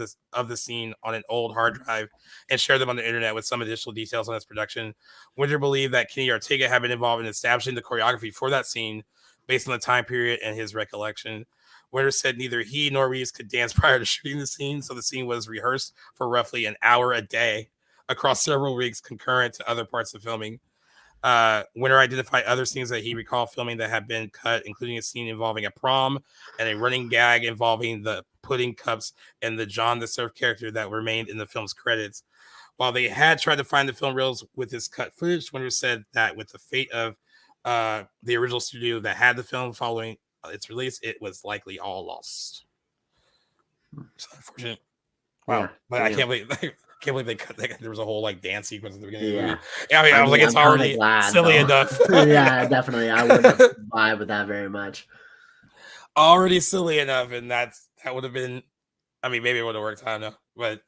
the scene on an old hard drive and shared them on the internet with some additional details on its production. Winter believed that Kenny Ortega had been involved in establishing the choreography for that scene based on the time period and his recollection. Winter said neither he nor Reeves could dance prior to shooting the scene, so the scene was rehearsed for roughly an hour a day across several weeks, concurrent to other parts of filming. Winter identified other scenes that he recalled filming that had been cut, including a scene involving a prom and a running gag involving the pudding cups and the John the Surf character that remained in the film's credits. While they had tried to find the film reels with this cut footage, Winter said that with the fate of the original studio that had the film following its release, it was likely all lost. It's unfortunate. Wow, yeah, but I can't believe they cut that. There was a whole like dance sequence at the beginning of the movie. I mean, I was like, it's already silly enough. Yeah, definitely. I wouldn't vibe with that very much. Already silly enough, and that would have been. I mean, maybe it would have worked. I don't know, but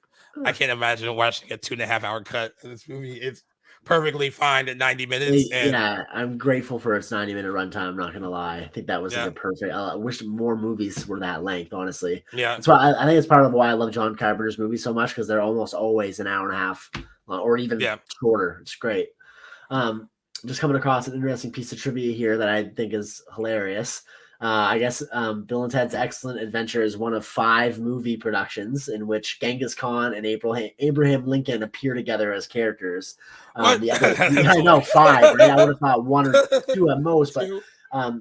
I can't imagine watching a 2.5 hour cut of this movie. It's perfectly fine at 90 minutes. Yeah, I'm grateful for its 90-minute runtime. I'm not gonna lie. I think that was like a perfect. I wish more movies were that length. Honestly, yeah. That's why I think it's part of why I love John Carpenter's movies so much, because they're almost always an hour and a half or even shorter. It's great. Just coming across an interesting piece of trivia here that I think is hilarious. I guess Bill and Ted's Excellent Adventure is one of 5 movie productions in which Genghis Khan and Abraham Lincoln appear together as characters. I know 5, right? I would have thought 1 or 2 at most, but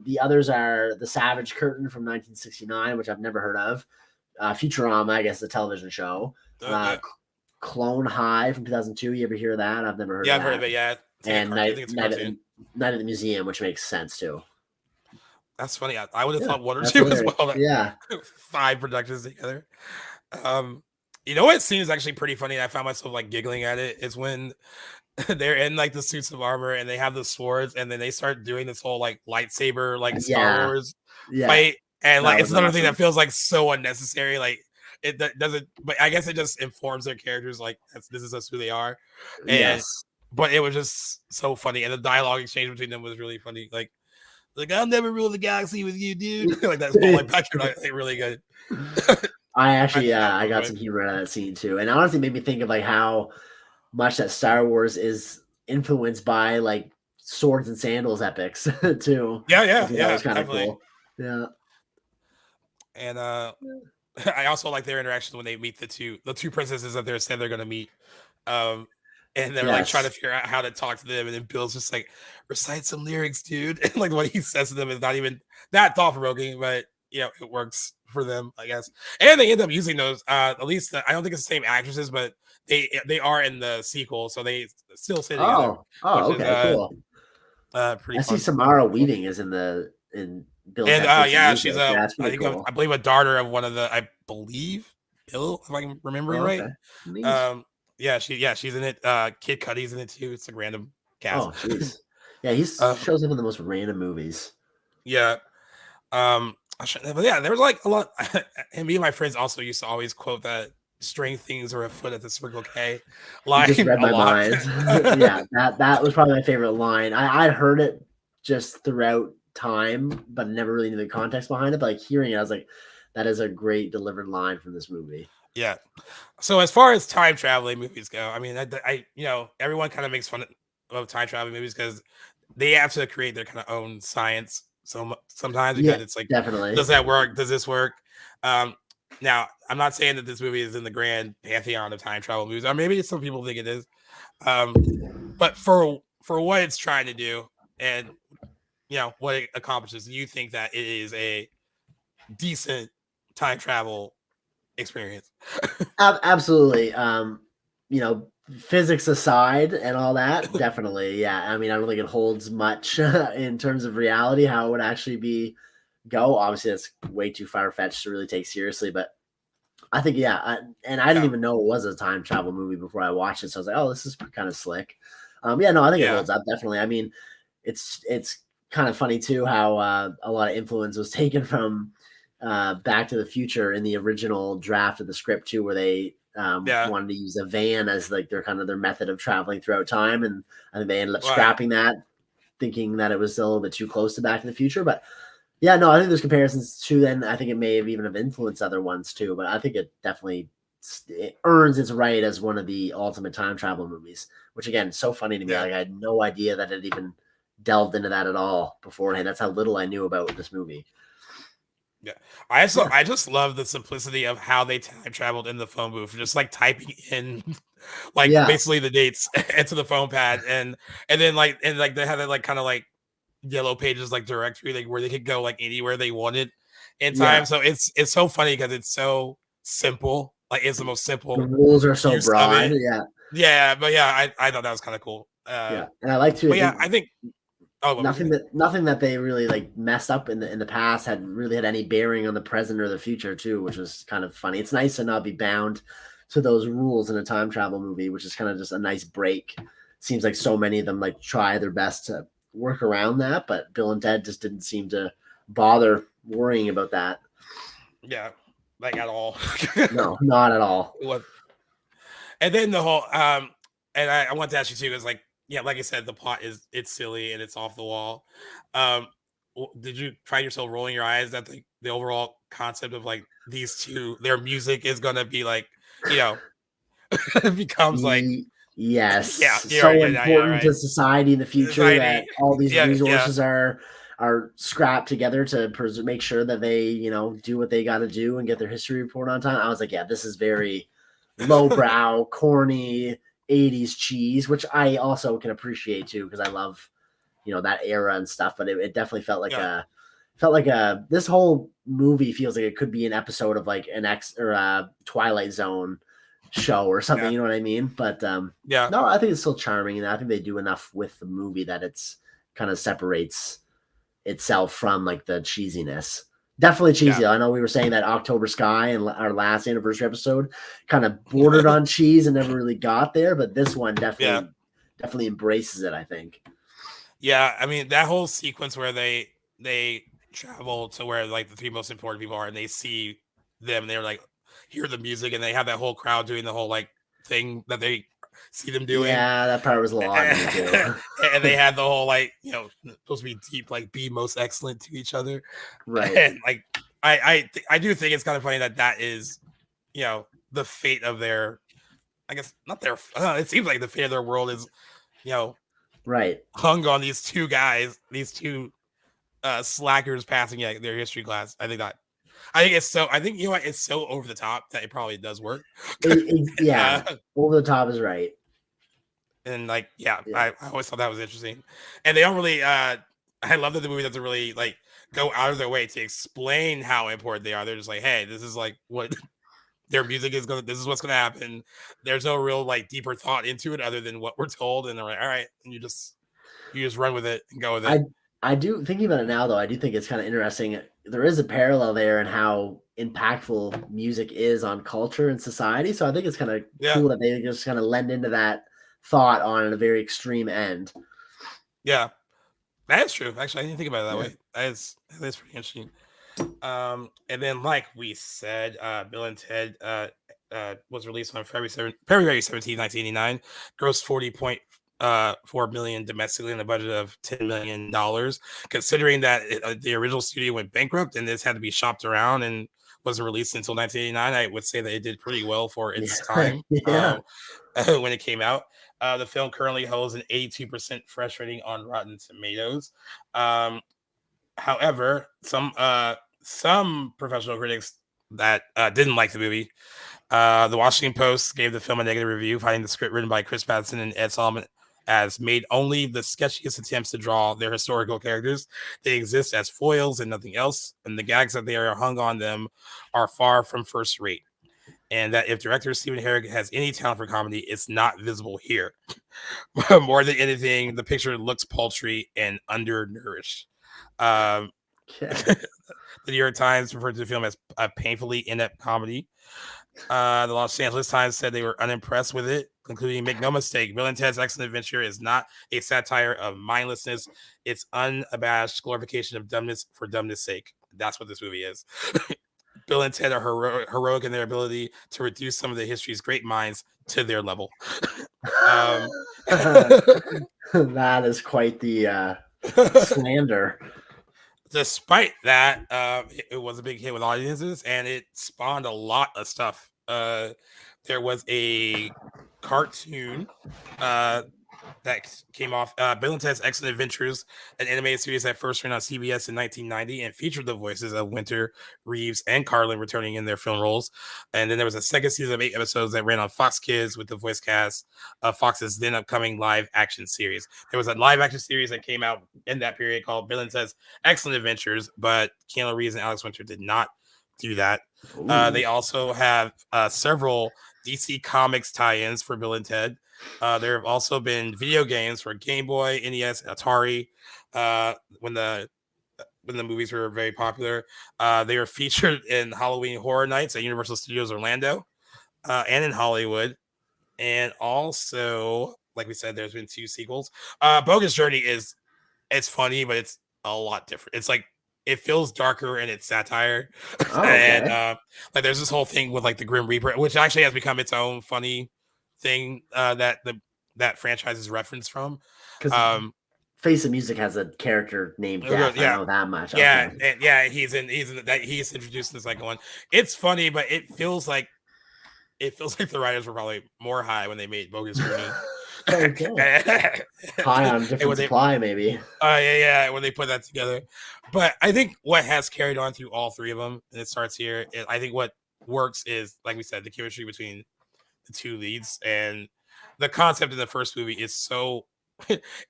the others are The Savage Curtain from 1969, which I've never heard of. Futurama, I guess, the television show. Clone High from 2002. You ever hear that? I've never heard of that. Yeah, I've heard of it, yeah. And Night at the Museum, which makes sense too. That's funny. I would have Yeah, thought one or that's two as hilarious. well. Yeah. 5 productions together. Um, you know what scene is actually pretty funny? I found myself like giggling at it. Is when they're in like the suits of armor and they have the swords, and then they start doing this whole like lightsaber, like Star Yeah. Wars Yeah. fight, and That like it's was another thing awesome. that feels like so unnecessary. Like doesn't, but I guess it just informs their characters like this is just who they are, and Yes. but it was just so funny, and the dialogue exchange between them was really funny. Like I'll never rule the galaxy with you, dude. Like that's all like Patrick, like really good. I I actually, thought that yeah, was I really got funny. some humor out of that scene too, and honestly, made me think of like how much that Star Wars is influenced by like swords and sandals epics too. Yeah, I yeah, thought that yeah, was kind of definitely. cool. Yeah. And I also like their interactions when they meet the two princesses that they said they're gonna meet. Um, and they're like trying to Yes. figure out how to talk to them, and then Bill's just like, recite some lyrics, dude. And like what he says to them is not even that thought provoking, but it works for them, I guess. And they end up using those. At least I don't think it's the same actresses, but they are in the sequel, so they still stay together, Oh. Oh. which is Okay. Cool. pretty I see fun. Samara Weaving is in Bill and And Ted Face the yeah, she's Music. Yeah, that's pretty I cool. believe a daughter of one of the, I believe, Bill, if I'm remembering Oh, right. okay. Neat. Um, she's in it. Kid Cudi's in it too. It's like random cast. Oh, jeez. Yeah, he um, shows up in the most random movies. yeah. But yeah, there was like a lot. And me and my friends also used to always quote that "strange things are afoot at the Circle K" You just line read a my lot. mind. Yeah, that was probably my favorite line. I'd heard it just throughout time, but never really knew the context behind it. But like hearing it, I was like, that is a great delivered line from this movie. Yeah. So as far as time traveling movies go, I mean, everyone kind of makes fun of time traveling movies because they have to create their kind of own science. So sometimes Yeah, because it's like, definitely. does that work? Does this work? Um, Now I'm not saying that this movie is in the grand pantheon of time travel movies, or maybe some people think it is. But for what it's trying to do and what it accomplishes, you think that it is a decent time travel experience? Absolutely. You know, physics aside and all that, definitely. Yeah. I mean, I don't think it holds much in terms of reality, how it would actually be go. Obviously, that's way too far fetched to really take seriously, but I think, yeah. And I didn't Yeah, even know it was a time travel movie before I watched it. So I was like, oh, this is kind of slick. Yeah, no, I think it yeah, holds up. Definitely. I mean, it's kind of funny too how a lot of influence was taken from Back to the Future in the original draft of the script too, where they yeah. wanted to use a van as like their kind of their method of traveling throughout time, and I think they ended up Right. scrapping that, thinking that it was a little bit too close to Back to the Future. But yeah, no, I think there's comparisons to then. I think it may have even have influenced other ones too, but I think it definitely it earns its right as one of the ultimate time travel movies. Which again, is so funny to me. Yeah. Like I had no idea that it even delved into that at all beforehand. That's how little I knew about this movie. Yeah. Yeah, I just love the simplicity of how they time traveled in the phone booth, just like typing in like yeah, basically the dates into the phone pad, and then like they had that like kind of like yellow pages like directory like where they could go like anywhere they wanted in yeah. time. So it's so funny because it's so simple. Like it's the most The simple rules are so use of broad. it. Yeah, Yeah, but yeah, I thought that was kind of cool. yeah. And I like to. I But yeah, think I think. Oh, what were you saying? nothing that they really like messed up in the past had really had any bearing on the present or the future too, which was kind of funny. It's nice to not be bound to those rules in a time travel movie, which is kind of just a nice break. Seems like so many of them like try their best to work around that, but Bill and Ted just didn't seem to bother worrying about that. Yeah, like at all. No, not at all. It was. And then the whole and I want to ask you too is like, yeah, like I said, the plot is it's silly and it's off the wall. Um did you find yourself rolling your eyes at the overall concept of like these two, their music is gonna be like, you know, it becomes like, Yes, yeah, so yeah, important right. to society in the future that Society. all these Yeah. resources are scrapped together to make sure that they do what they got to do and get their history report on time. I was like, yeah, this is very lowbrow, corny 80s cheese, which I also can appreciate too because I love that era and stuff. But it definitely Yeah. felt like a this whole movie feels like it could be an episode of like an X or a Twilight Zone show or something, Yeah. you know what I mean? But Yeah. no, I think it's still charming, and I think they do enough with the movie that it's kind of separates itself from like the cheesiness. Definitely cheesy. Yeah. I know we were saying that October Sky in our last anniversary episode kind of bordered on cheese and never really got there, but this one Yeah. definitely embraces it, I think. Yeah, I mean that whole sequence where they travel to where like the three most important people are, and they see them, and they're like hear the music, and they have that whole crowd doing the whole like thing that they see them doing. Yeah, that part was a little odd to me too. And they had the whole like, you know, supposed to be deep, like be most excellent to each other. Right. And like I do think it's kind of funny that is, you know, the fate of their, I guess not their, it seems like the fate of their world is, you know, right, hung on these two guys, these two slackers passing their history class. I think it's so, I think, you know what, it's so over the top that it probably does work. yeah, over the top is right. And like, yeah. I always thought that was interesting. And they don't really I love that the movie doesn't really like go out of their way to explain how important they are. They're just like, hey, this is like what their music is this is what's gonna happen. There's no real like deeper thought into it other than what we're told, and they're like, all right, and you just run with it and go with it. I do, thinking about it now though, I do think it's kind of interesting. There is a parallel there in how impactful music is on culture and society. So I think it's kind of cool that they just kind of lend into that thought on a very extreme end. Yeah, that's true. Actually, I didn't think about it that way. That's pretty interesting. And then like we said, Bill and Ted was released on February 17th, 1989, grossed 40.4 million domestically in a budget of $10 million, considering that the original studio went bankrupt and this had to be shopped around and wasn't released until 1989. I would say that it did pretty well for its time. When it came out. The film currently holds an 82% fresh rating on Rotten Tomatoes. However, some professional critics that didn't like the movie. The Washington Post gave the film a negative review, finding the script written by Chris Matheson and Ed Solomon as made only the sketchiest attempts to draw their historical characters. They exist as foils and nothing else, and the gags that they are hung on them are far from first rate. And that if director Stephen Herek has any talent for comedy, it's not visible here. More than anything, the picture looks paltry and undernourished. The New York Times referred to the film as a painfully inept comedy. The Los Angeles Times said they were unimpressed with it, concluding, make no mistake, Bill and Ted's Excellent Adventure is not a satire of mindlessness. It's unabashed glorification of dumbness for dumbness sake. That's what this movie is. Bill and Ted are heroic in their ability to reduce some of the history's great minds to their level. That is quite the slander. Despite that, it was a big hit with audiences, and it spawned a lot of stuff. There was a cartoon that came off, Bill and Ted's Excellent Adventures, an animated series that first ran on CBS in 1990 and featured the voices of Winter, Reeves, and Carlin returning in their film roles. And then there was a second season of 8 episodes that ran on Fox Kids with the voice cast of Fox's then upcoming live action series. There was a live action series that came out in that period called Bill and Ted's Excellent Adventures, but Keanu Reeves and Alex Winter did not do that. They also have several DC Comics tie-ins for Bill and Ted. There have also been video games for Game Boy, NES, Atari. When the movies were very popular, they were featured in Halloween Horror Nights at Universal Studios Orlando and in Hollywood. And also, like we said, there's been 2 sequels. Bogus Journey it's funny, but it's a lot different. It's like it feels darker and it's satire. And like there's this whole thing with like the Grim Reaper, which actually has become its own funny thing that franchise is referenced from. Face of Music has a character named Death. I know that much. Yeah, and yeah, he's introduced in the second one. It's funny, but it feels like the writers were probably more high when they made Bogus Journey. High on different supply, maybe. Yeah, when they put that together. But I think what has carried on through all 3 of them, and it starts here, I think what works is, like we said, the chemistry between the 2 leads, and the concept of the first movie is so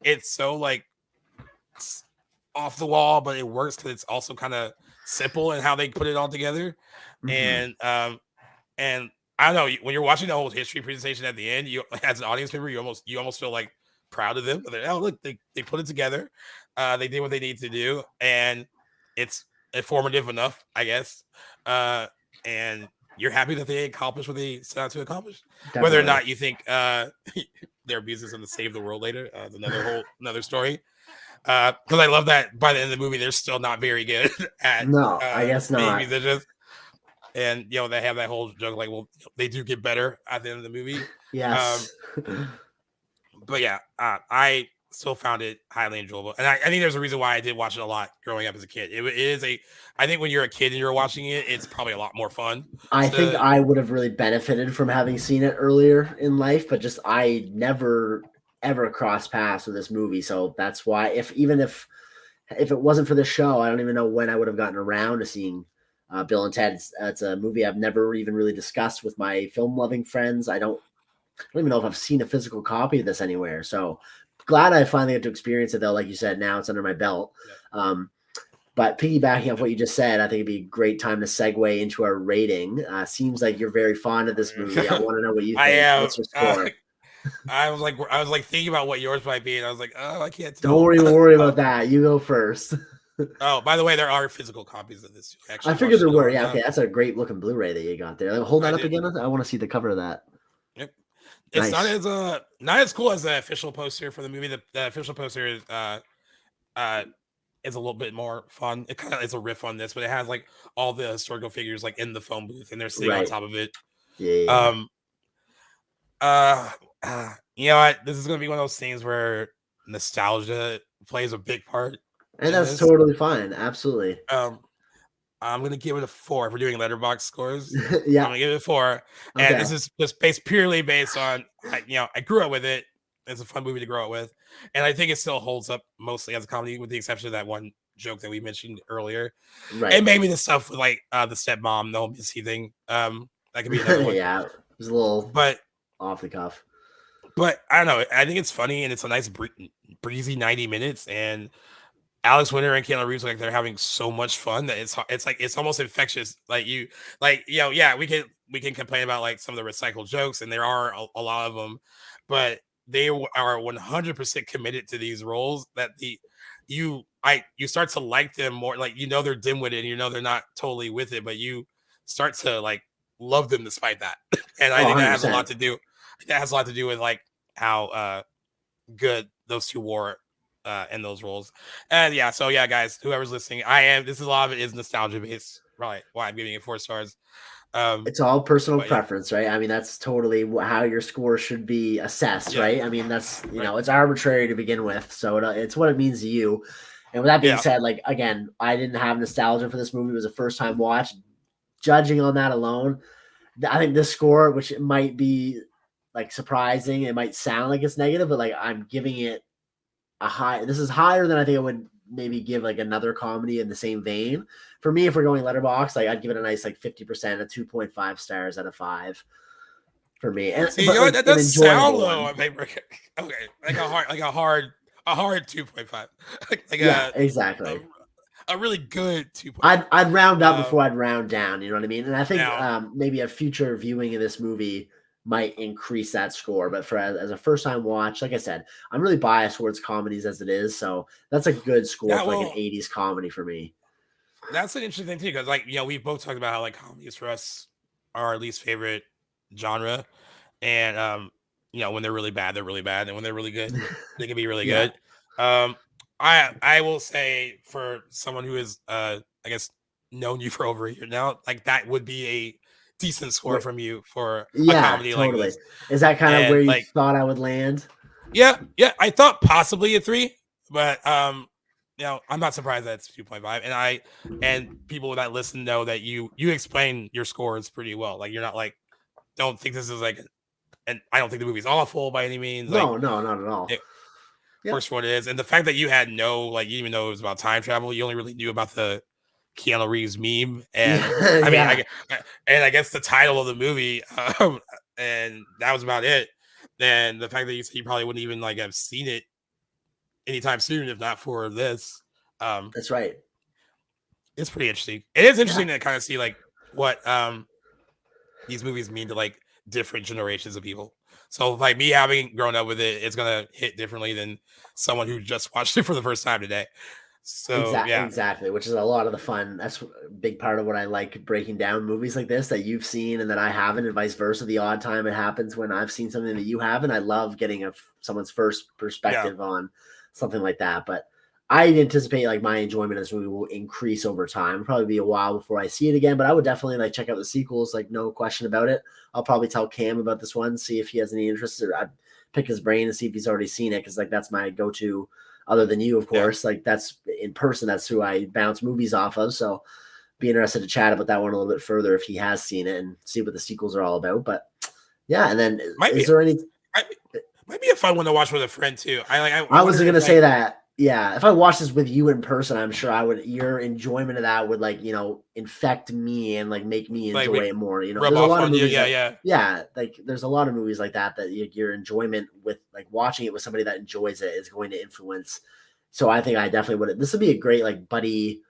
it's so like off the wall, but it works because it's also kind of simple in how they put it all together. And I don't know, when you're watching the whole history presentation at the end, you as an audience member, you almost feel like proud of them. Oh, look, they put it together. They did what they need to do, and it's informative enough, I guess. And you're happy that they accomplished what they set out to accomplish. Definitely. Whether or not you think their abuse is going to save the world later, is another story. Because I love that by the end of the movie, they're still not very good at No, I guess being not. musicians. And they have that whole joke like, well, they do get better at the end of the movie. Yes. But yeah, I still found it highly enjoyable, and I think there's a reason why I did watch it a lot growing up as a kid. It is I think when you're a kid and you're watching it, it's probably a lot more fun. I think I would have really benefited from having seen it earlier in life, but just I never ever crossed paths with this movie, so that's why if it wasn't for the show, I don't even know when I would have gotten around to seeing Bill and Ted. It's a movie I've never even really discussed with my film loving friends. I don't even know if I've seen a physical copy of this anywhere. So glad I finally got to experience it though. Like you said, now it's under my belt. Yeah. But piggybacking off what you just said, I think it'd be a great time to segue into our rating. Seems like you're very fond of this movie. I want to know what you think. I am. What's your score? I was like thinking about what yours might be, and I was like, oh, I can't tell. Don't worry about that. You go first. Oh, by the way, there are physical copies of this too. Actually, I figured there were. Yeah, okay, that's a great looking Blu-ray that you got there. Hold that up again. I want to see the cover of that. Yep. It's not as cool as the official poster for the movie. The official poster is is a little bit more fun. It kind of is a riff on this, but it has like all the historical figures like in the phone booth, and they're sitting on top of it. Yeah. You know what? This is gonna be one of those things where nostalgia plays a big part, and that's totally fine. Absolutely. I'm gonna give it a 4. If we're doing letterbox scores, yeah, I'm gonna give it a 4. Okay. And this is just purely based on I grew up with it. It's a fun movie to grow up with, and I think it still holds up mostly as a comedy, with the exception of that one joke that we mentioned earlier, right? And maybe the stuff with like the stepmom, the whole Missy thing. That could be another one. Yeah, it was a little off the cuff. But I don't know. I think it's funny, and it's a nice breezy 90 minutes, and Alex Winter and Keanu Reeves, like, they're having so much fun that it's almost infectious. Yeah, we can complain about like some of the recycled jokes, and there are a lot of them, but they are 100% committed to these roles that you start to like them more. Like, they're dim-witted, and they're not totally with it, but you start to like love them despite that. And I think that has a lot to do. That has a lot to do with like how good those two were in those roles. And yeah, so yeah, guys, whoever's listening, this is a lot of it is nostalgia based, right? Why I'm giving it 4 stars. It's all personal preference, right? I mean, that's totally how your score should be assessed, right? I mean, that's it's arbitrary to begin with, so it's what it means to you. And with that being said, like, again, I didn't have nostalgia for this movie. It was a first time watch. Judging on that alone, I think this score, which it might be like surprising, it might sound like it's negative, but like I'm giving it a high. This is higher than I think I would maybe give like another comedy in the same vein. For me, if we're going letterbox, like I'd give it a nice like 50%, a 2.5 stars out of 5 for me. And see, that does sound low on paper. Okay, like a hard 2.5. Exactly. A really good 2.5. I'd round up before I'd round down. You know what I mean? And I think maybe a future viewing of this movie might increase that score. But as a first time watch, like I said, I'm really biased towards comedies as it is. So that's a good score for like an 80s comedy for me. That's an interesting thing too, because like, we've both talked about how like comedies for us are our least favorite genre. And when they're really bad, they're really bad. And when they're really good, they can be really good. I will say, for someone who is I guess known you for over a year now, like that would be a decent score from you for a comedy like this. Is that kind of where you thought I would land? Yeah, I thought possibly a 3, but I'm not surprised that it's 2.5. And people that listen know that you explain your scores pretty well. Like, you're not like, don't think this is like, and I don't think the movie's awful by any means. No, not at all. Works for what it is. And the fact that you had even though it was about time travel, you only really knew about the Keanu Reeves meme, and I guess the title of the movie, and that was about it. Then the fact that you said you probably wouldn't even like have seen it anytime soon if not for this. That's right. It's pretty interesting. It is interesting to kind of see like what these movies mean to like different generations of people. So like me having grown up with it, it's gonna hit differently than someone who just watched it for the first time today. So yeah, Exactly, which is a lot of the fun. That's a big part of what I like breaking down movies like this that you've seen and that I haven't, and vice versa. The odd time it happens when I've seen something that you haven't. I love getting someone's first perspective on something like that. But I anticipate like my enjoyment of this movie will increase over time. It'll probably be a while before I see it again, but I would definitely like check out the sequels, like no question about it. I'll probably tell Cam about this one, see if he has any interest, or I'd pick his brain and see if he's already seen it, because like that's my go-to. Other than you, of course, like that's in person. That's who I bounce movies off of. So be interested to chat about that one a little bit further if he has seen it and see what the sequels are all about. But yeah, and then is there any? Might be a fun one to watch with a friend too. I was going to say that. Yeah, if I watched this with you in person, I'm sure I would. Your enjoyment of that would infect me and like make me enjoy it more. There's a lot of movies. Yeah. Like there's a lot of movies like that your enjoyment with like watching it with somebody that enjoys it is going to influence. So I think I definitely would. This would be a great like buddy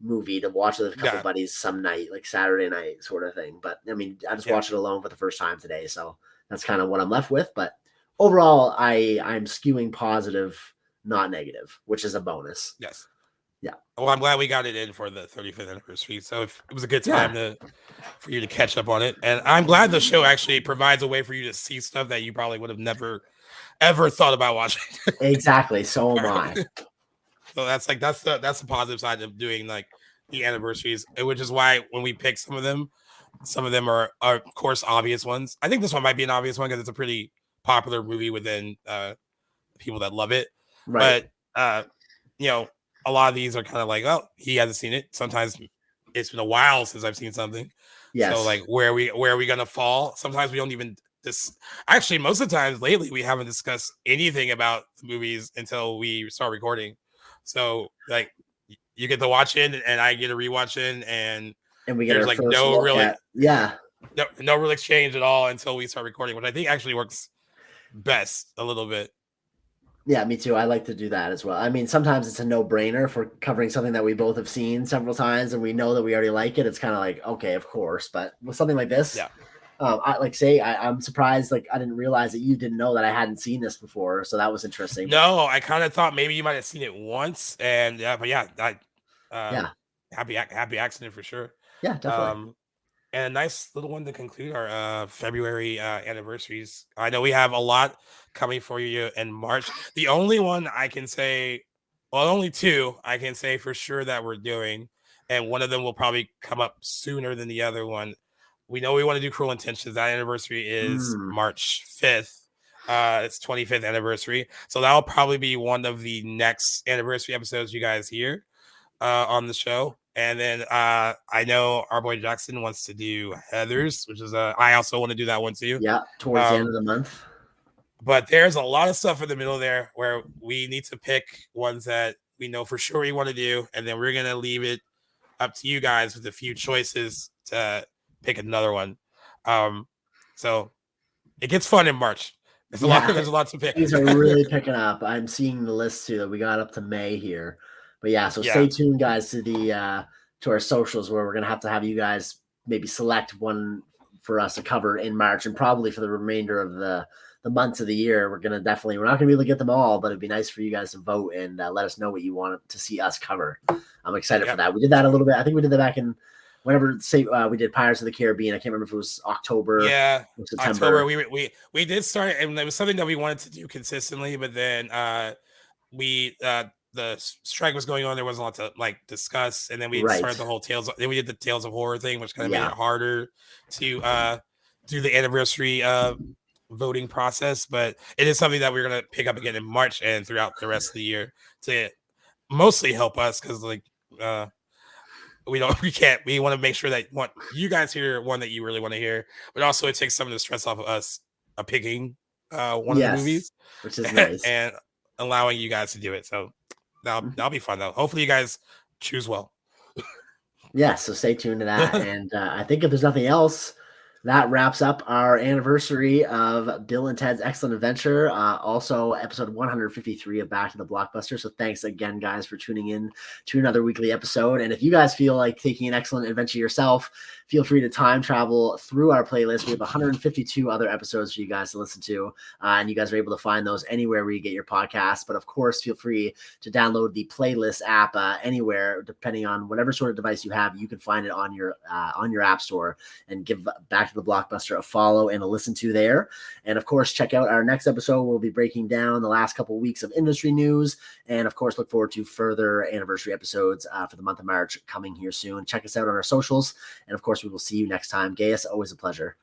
movie to watch with a couple buddies some night, like Saturday night sort of thing. But I mean, I just watched it alone for the first time today, so that's kind of what I'm left with. But overall, I'm skewing positive, not negative, which is a bonus. Yes. Yeah. Well, I'm glad we got it in for the 35th anniversary. So it was a good time for you to catch up on it. And I'm glad the show actually provides a way for you to see stuff that you probably would have never, ever thought about watching. Exactly. So am I. So that's the positive side of doing like the anniversaries, which is why when we pick some of them are of course obvious ones. I think this one might be an obvious one because it's a pretty popular movie within people that love it. Right. But a lot of these are kind of like, oh, he hasn't seen it. Sometimes it's been a while since I've seen something. Yes. So like where are we gonna fall? Sometimes we don't even actually most of the times lately we haven't discussed anything about the movies until we start recording. So like you get to watch it and I get to rewatch it and we get there's like no real exchange at all until we start recording, which I think actually works best a little bit. Yeah, me too. I like to do that as well. I mean, sometimes it's a no-brainer for covering something that we both have seen several times and we know that we already like it. It's kind of like, okay, of course. But with something like this, I'm surprised. Like, I didn't realize that you didn't know that I hadn't seen this before. So that was interesting. No, I kind of thought maybe you might have seen it once. And happy accident for sure. Yeah, definitely. And a nice little one to conclude our February anniversaries. I know we have a lot coming for you in March. The only one I can say, well, only two I can say for sure that we're doing, and one of them will probably come up sooner than the other one. We know we want to do Cruel Intentions. That anniversary is March 5th. It's 25th anniversary. So that'll probably be one of the next anniversary episodes you guys hear on the show. And then I know our boy Jackson wants to do Heathers, which is I also want to do that one too. Yeah, towards the end of the month. But there's a lot of stuff in the middle there where we need to pick ones that we know for sure we want to do, and then we're gonna leave it up to you guys with a few choices to pick another one. So it gets fun in March. There's a lot to pick. These are really picking up. I'm seeing the list too that we got up to May here. But yeah, so stay tuned, guys, to to our socials where we're gonna have you guys maybe select one for us to cover in March, and probably for the remainder of the months of the year. We're not gonna be able to get them all, but it'd be nice for you guys to vote and let us know what you want to see us cover. I'm excited for that. We did that a little bit. I think we did that back in whenever we did Pirates of the Caribbean. I can't remember if it was October. Yeah, September. We did start, and it was something that we wanted to do consistently, but then the strike was going on. There wasn't a lot to like discuss, and then we started the whole Then we did the Tales of Horror thing, which kind of made it harder to do the anniversary voting process. But it is something that we're gonna pick up again in March and throughout the rest of the year to mostly help us because we want to make sure that you guys hear one that you really want to hear, but also it takes some of the stress off of us picking one of the movies, which is nice, and allowing you guys to do it. So that'll be fun though. Hopefully you guys choose well. Yeah, so stay tuned to that. And I think if there's nothing else, that wraps up our anniversary of Bill and Ted's Excellent Adventure. Also, episode 153 of Back to the Blockbuster. So thanks again, guys, for tuning in to another weekly episode. And if you guys feel like taking an excellent adventure yourself, feel free to time travel through our playlist. We have 152 other episodes for you guys to listen to. And you guys are able to find those anywhere where you get your podcasts. But of course, feel free to download the playlist app anywhere, depending on whatever sort of device you have. You can find it on your app store, and give Back to the Blockbuster a follow and a listen to there. And of course, check out our next episode. We'll be breaking down the last couple of weeks of industry news. And of course, look forward to further anniversary episodes for the month of March coming here soon. Check us out on our socials. And of course, we will see you next time. Gaius, always a pleasure.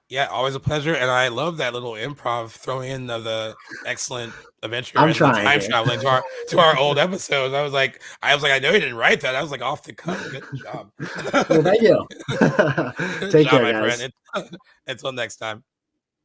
Yeah, always a pleasure. And I love that little improv throwing in of the Excellent Adventure I'm and trying, the time traveling to our old episodes. I was like, I know you didn't write that. I was like off the cuff. Good job. Well, thank you. Take care, my guys. friend. Until next time.